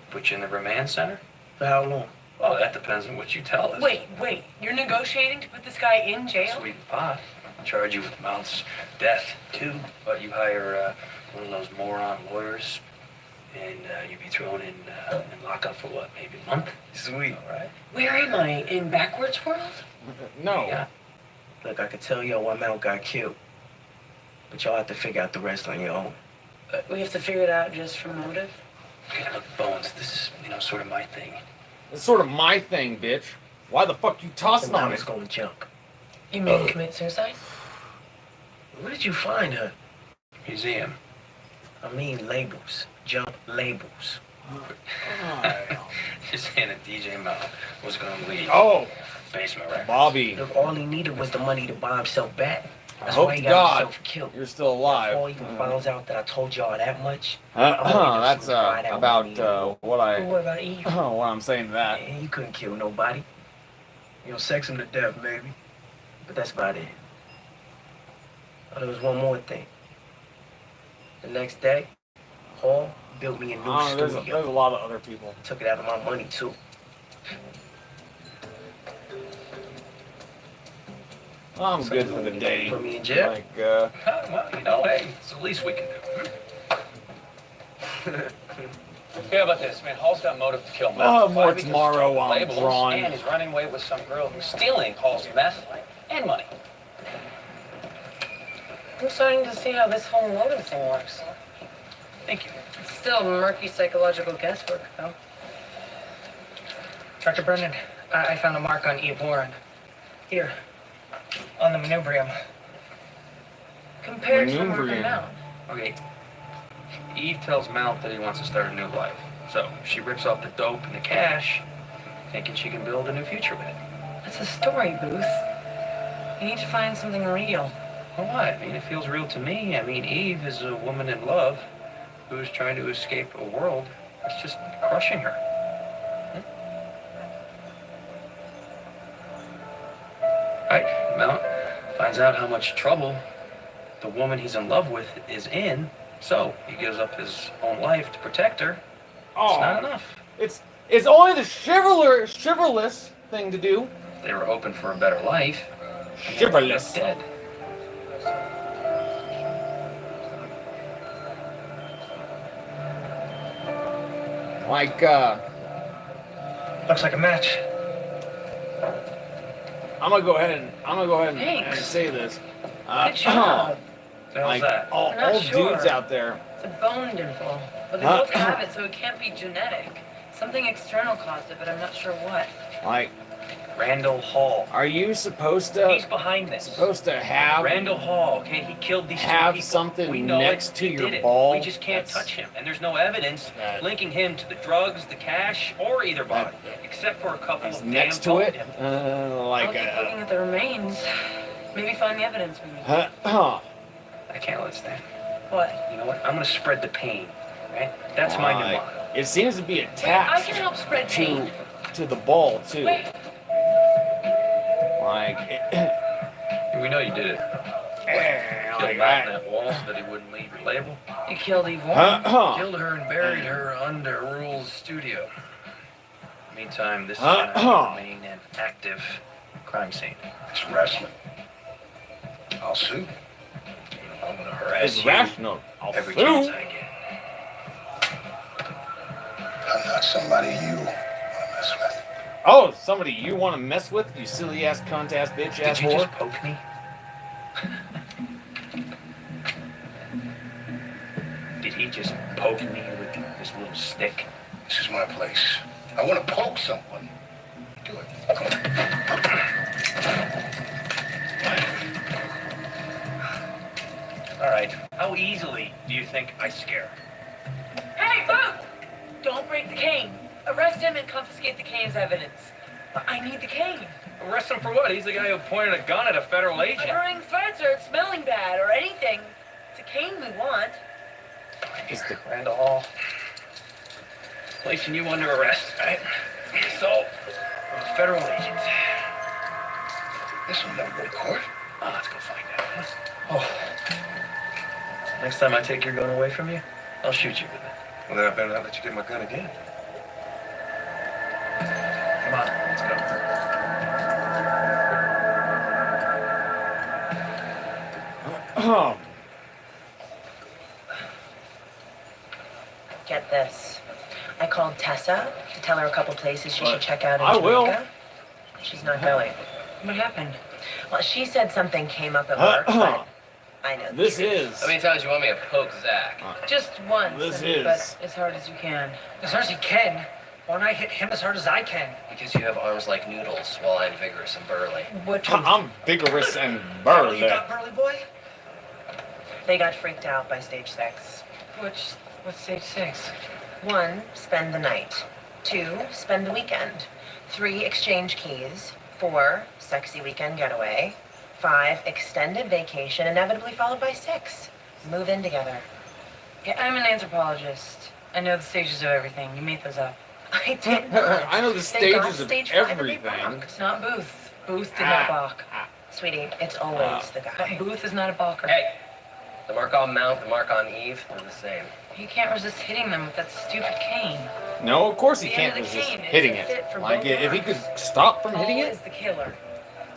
Speaker 3: Put you in the remand center?
Speaker 4: For how long?
Speaker 3: Well, that depends on what you tell us.
Speaker 2: Wait. You're negotiating to put this guy in jail?
Speaker 3: Sweet pot. I'll charge you with Mount's death, too. But you hire one of those moron lawyers, and you'd be thrown in lockup for what, maybe a month?
Speaker 4: Sweet.
Speaker 3: All right.
Speaker 2: Where am I? In Backwards World?
Speaker 1: No.
Speaker 3: Yeah.
Speaker 4: Look, I could tell y'all why Mount got killed. But y'all have to figure out the rest on your own.
Speaker 2: We have to figure it out just for motive?
Speaker 3: Okay, look, Bones, this is, sort of my thing.
Speaker 1: It's sort of my thing, bitch. Why the fuck you tossing on
Speaker 4: Mama's
Speaker 1: it?
Speaker 4: gonna jump.
Speaker 2: You mean commit suicide?
Speaker 4: Where did you find her?
Speaker 3: Museum.
Speaker 4: I mean labels. Jump labels.
Speaker 3: Just saying that DJ Mount was gonna leave.
Speaker 1: Oh,
Speaker 3: Basement records.
Speaker 1: Bobby.
Speaker 4: Look, all he needed was the money to buy himself back.
Speaker 1: I
Speaker 4: That's
Speaker 1: hope
Speaker 4: why he
Speaker 1: to
Speaker 4: got
Speaker 1: God
Speaker 4: himself killed.
Speaker 1: you're still alive.
Speaker 4: Before he even finds out that I told y'all that much, I'm gonna
Speaker 1: That's
Speaker 4: just ride out
Speaker 1: about
Speaker 4: with me.
Speaker 1: what
Speaker 2: What about Eve?
Speaker 1: what I'm saying to that.
Speaker 4: Man, you couldn't kill nobody. You know, sex him to death, maybe. But that's about it. Oh, there was one more thing. The next day, Hall built me a new
Speaker 1: There's
Speaker 4: studio.
Speaker 1: a lot of other people.
Speaker 4: Took it out of my money, too.
Speaker 1: I'm good for the day.
Speaker 4: Put me in jail?
Speaker 1: Like,
Speaker 3: Well, hey, it's the least we can do. Yeah, about this, man. Hall's got motive to kill meth.
Speaker 1: Oh, more
Speaker 3: Why? Because
Speaker 1: tomorrow
Speaker 3: he's
Speaker 1: on
Speaker 3: labels,
Speaker 1: Braun.
Speaker 3: And he's running away with some girl who's stealing Hall's meth and money.
Speaker 2: I'm starting to see how this whole motive thing works.
Speaker 3: Thank you.
Speaker 2: It's still murky psychological guesswork, though.
Speaker 4: Dr. Brennan, I found a mark on Eve Warren. Here, on the manubrium.
Speaker 2: Compared to Mark
Speaker 1: Manubrium.
Speaker 2: and Mount.
Speaker 3: Okay. Eve tells Mount that he wants to start a new life. So she rips off the dope and the cash, thinking she can build a new future with it.
Speaker 2: That's a story, Booth. You need to find something real.
Speaker 3: Well, what? I mean, it feels real to me. I mean, Eve is a woman in love who is trying to escape a world that's just crushing her. Right, Mount finds out how much trouble the woman he's in love with is in, so he gives up his own life to protect her. It's not enough.
Speaker 1: It's only the chivalrous thing to do.
Speaker 3: They were hoping for a better life.
Speaker 1: Chivalrous.
Speaker 3: Dead.
Speaker 1: Like,
Speaker 4: Looks like a match.
Speaker 1: I'm gonna go ahead and
Speaker 2: Thanks.
Speaker 1: say this.
Speaker 2: Good job.
Speaker 3: How's
Speaker 1: Like
Speaker 3: that?
Speaker 1: all
Speaker 2: I'm not sure.
Speaker 1: dudes out there.
Speaker 2: It's a bone dimple. But they both have it, so it can't be genetic. Something external caused it, but I'm not sure what.
Speaker 1: Like,
Speaker 3: Randall Hall.
Speaker 1: are you supposed to
Speaker 3: He's behind this.
Speaker 1: have
Speaker 3: Randall Hall, okay? He killed these two
Speaker 1: have
Speaker 3: people.
Speaker 1: something
Speaker 3: We know
Speaker 1: next
Speaker 3: it.
Speaker 1: to
Speaker 3: He
Speaker 1: your
Speaker 3: did it.
Speaker 1: ball?
Speaker 3: We just can't
Speaker 1: That's-
Speaker 3: touch him. And there's no evidence
Speaker 1: That-
Speaker 3: linking him to the drugs, the cash, or either body. Except for a couple
Speaker 1: that's
Speaker 3: of
Speaker 1: next
Speaker 3: damn
Speaker 1: to it?
Speaker 3: dimples.
Speaker 1: Like,
Speaker 2: I'll keep looking at the remains. Maybe find the evidence we need.
Speaker 3: I can't let it stand.
Speaker 2: What?
Speaker 3: You know what? I'm gonna spread the pain, right? That's my new
Speaker 1: Like,
Speaker 3: motto.
Speaker 1: it seems to be
Speaker 2: Wait, I
Speaker 1: attached
Speaker 2: can help spread pain.
Speaker 1: to the ball too.
Speaker 2: Wait.
Speaker 1: Like,
Speaker 3: We know you did it. Killed
Speaker 1: like
Speaker 3: him out in
Speaker 1: that.
Speaker 3: that wall so that he wouldn't leave your label.
Speaker 2: You killed Eve Warren.
Speaker 3: Killed her and buried her under Rule's studio. Meantime, this is gonna remain an active crime scene.
Speaker 11: It's wrestling. I'll sue.
Speaker 3: I'm gonna harass
Speaker 1: It's
Speaker 3: you
Speaker 1: rational. I'll
Speaker 3: every
Speaker 1: sue.
Speaker 3: chance I get.
Speaker 11: I'm not somebody you want to mess with.
Speaker 1: Oh, somebody you want to mess with? You silly ass cunt ass bitch ass
Speaker 3: Did you
Speaker 1: whore.
Speaker 3: just poke me? Did he just poke me with this little stick?
Speaker 11: This is my place. I want to poke someone. Do it. Come on.
Speaker 3: All right. How easily do you think I scare her?
Speaker 2: Hey, Booth! Don't break the cane. Arrest him and confiscate the cane's evidence. I need the cane.
Speaker 3: Arrest him for what? He's the guy who pointed a gun at a federal agent.
Speaker 2: Uttering threats or it's smelling bad or anything. It's a cane we want.
Speaker 1: It's the
Speaker 3: Randall Hall. Placing you under arrest, right? So,
Speaker 4: Federal agents.
Speaker 11: This will never go to court.
Speaker 4: Oh, let's go find out. Oh. Next time I take your gun away from you, I'll shoot you with it.
Speaker 11: Well, then I better not let you get my gun again.
Speaker 4: Come on, let's go.
Speaker 2: Get this. I called Tessa to tell her a couple places she should check out in
Speaker 1: I will.
Speaker 2: Jamaica. She's not going. What happened? Well, she said something came up at work, but I know.
Speaker 1: This is.
Speaker 7: How many times you want me to poke Zach?
Speaker 2: Just once.
Speaker 1: This
Speaker 2: But
Speaker 1: is.
Speaker 2: as hard as you can.
Speaker 4: As hard as he can. Why don't I hit him as hard as I can?
Speaker 7: Because you have arms like noodles, while I'm vigorous and burly.
Speaker 2: Which one?
Speaker 1: I'm vigorous and
Speaker 4: You
Speaker 1: burly.
Speaker 4: got burly boy?
Speaker 2: They got freaked out by stage 6.
Speaker 5: What's stage 6?
Speaker 2: 1, spend the night. 2, spend the weekend. 3, exchange keys. 4, sexy weekend getaway. 5, extended vacation, inevitably followed by 6, move in together.
Speaker 5: Yeah, I'm an anthropologist. I know the stages of everything. You made those up.
Speaker 2: I did not.
Speaker 1: I know the
Speaker 2: They got
Speaker 1: stages of
Speaker 2: stage 5 and they
Speaker 1: everything.
Speaker 2: balked.
Speaker 5: It's not Booth. Booth did not balk.
Speaker 2: Sweetie, it's always the guy.
Speaker 5: Booth is not a balker.
Speaker 7: Hey! The mark on Mount, the mark on Eve, they're the same.
Speaker 5: You can't resist hitting them with that stupid cane.
Speaker 1: No, of course he
Speaker 5: The
Speaker 1: can't
Speaker 5: end of the
Speaker 1: resist
Speaker 5: cane
Speaker 1: hitting
Speaker 5: is
Speaker 1: it.
Speaker 5: fit for
Speaker 1: Like,
Speaker 5: both
Speaker 1: if he
Speaker 5: arms.
Speaker 1: could stop from hitting
Speaker 2: Paul
Speaker 1: it.
Speaker 2: is the killer.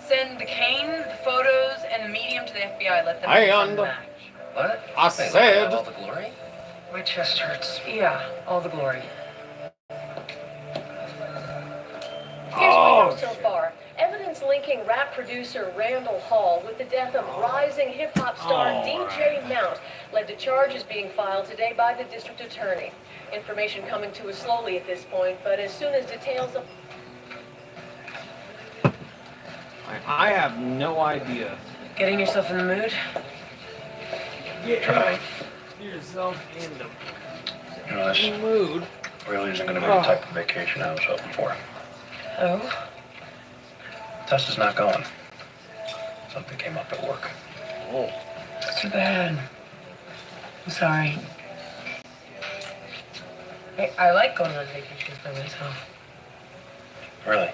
Speaker 5: Send the cane, the photos, and the medium to the FBI. Let them
Speaker 1: I
Speaker 5: confirm
Speaker 1: und-
Speaker 5: the match.
Speaker 7: What?
Speaker 1: I
Speaker 7: Hey,
Speaker 1: said-
Speaker 7: all the glory?
Speaker 4: My chest hurts.
Speaker 5: Yeah, all the glory.
Speaker 13: Here's what we know so far. Evidence linking rap producer Randall Hall with the death of rising hip-hop star DJ Mount led to charges being filed today by the district attorney. Information coming to us slowly at this point, but as soon as details of...
Speaker 1: I have no idea.
Speaker 5: Getting yourself in the mood?
Speaker 1: Get yourself in the
Speaker 11: You know, this
Speaker 1: mood.
Speaker 11: really isn't going to be the type of vacation I was hoping for.
Speaker 5: Oh?
Speaker 11: Tessa's not going. Something came up at work.
Speaker 1: Oh.
Speaker 5: That's too bad. I'm sorry. Hey, I like going on vacations by myself.
Speaker 11: Really?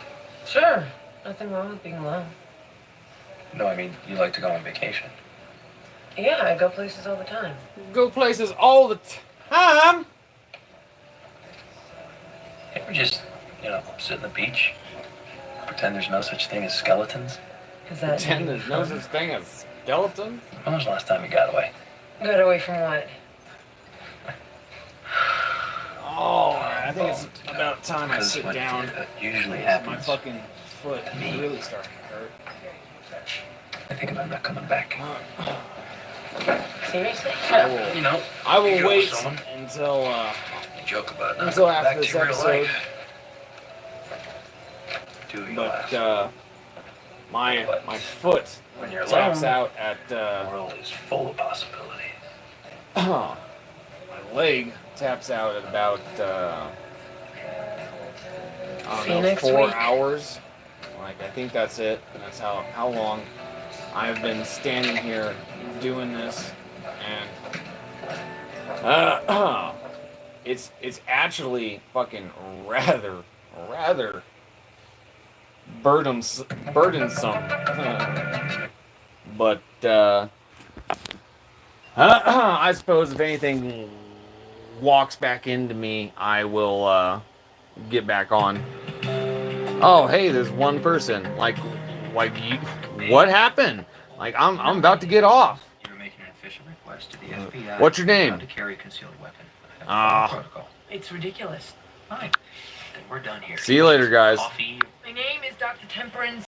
Speaker 5: Sure. Nothing wrong with being alone.
Speaker 11: No, I mean, you like to go on vacation.
Speaker 5: Yeah, I go places all the time.
Speaker 1: Go places all the time.
Speaker 11: You ever just, sit on the beach, pretend there's no such thing as skeletons?
Speaker 5: Is that
Speaker 1: Pretend there's no such thing as skeletons.
Speaker 11: When was the last time you got away?
Speaker 5: Got away from what?
Speaker 1: Oh, I think it's about time I
Speaker 11: Because
Speaker 1: sit
Speaker 11: what
Speaker 1: down.
Speaker 11: usually
Speaker 1: My
Speaker 11: happens,
Speaker 1: fucking foot is really starting to hurt.
Speaker 11: I think about not coming back.
Speaker 5: Seriously?
Speaker 1: I will
Speaker 11: you go
Speaker 1: wait
Speaker 11: someone.
Speaker 1: until
Speaker 11: You joke about not
Speaker 1: until
Speaker 11: coming
Speaker 1: after
Speaker 11: back
Speaker 1: this
Speaker 11: to real
Speaker 1: episode.
Speaker 11: life. Do you
Speaker 1: But
Speaker 11: laugh?
Speaker 1: my foot
Speaker 11: When you're
Speaker 1: taps
Speaker 11: alone,
Speaker 1: out at
Speaker 11: the world is full of possibilities.
Speaker 1: my leg taps out at about I don't know,
Speaker 5: Next
Speaker 1: 4
Speaker 5: week.
Speaker 1: hours. Like, I think that's it. That's how long I've been standing here doing this, and it's actually fucking rather burdensome. But I suppose if anything walks back into me, I will get back on. Oh, hey, there's one person. Like you, what happened? Like, I'm about to get off.
Speaker 3: You're making an official request to the FBI.
Speaker 1: What's your name?
Speaker 3: To carry a concealed weapon. Protocol.
Speaker 5: It's ridiculous.
Speaker 3: Fine. Then we're done here.
Speaker 1: See you later, guys.
Speaker 3: Coffee.
Speaker 5: My name is Dr. Temperance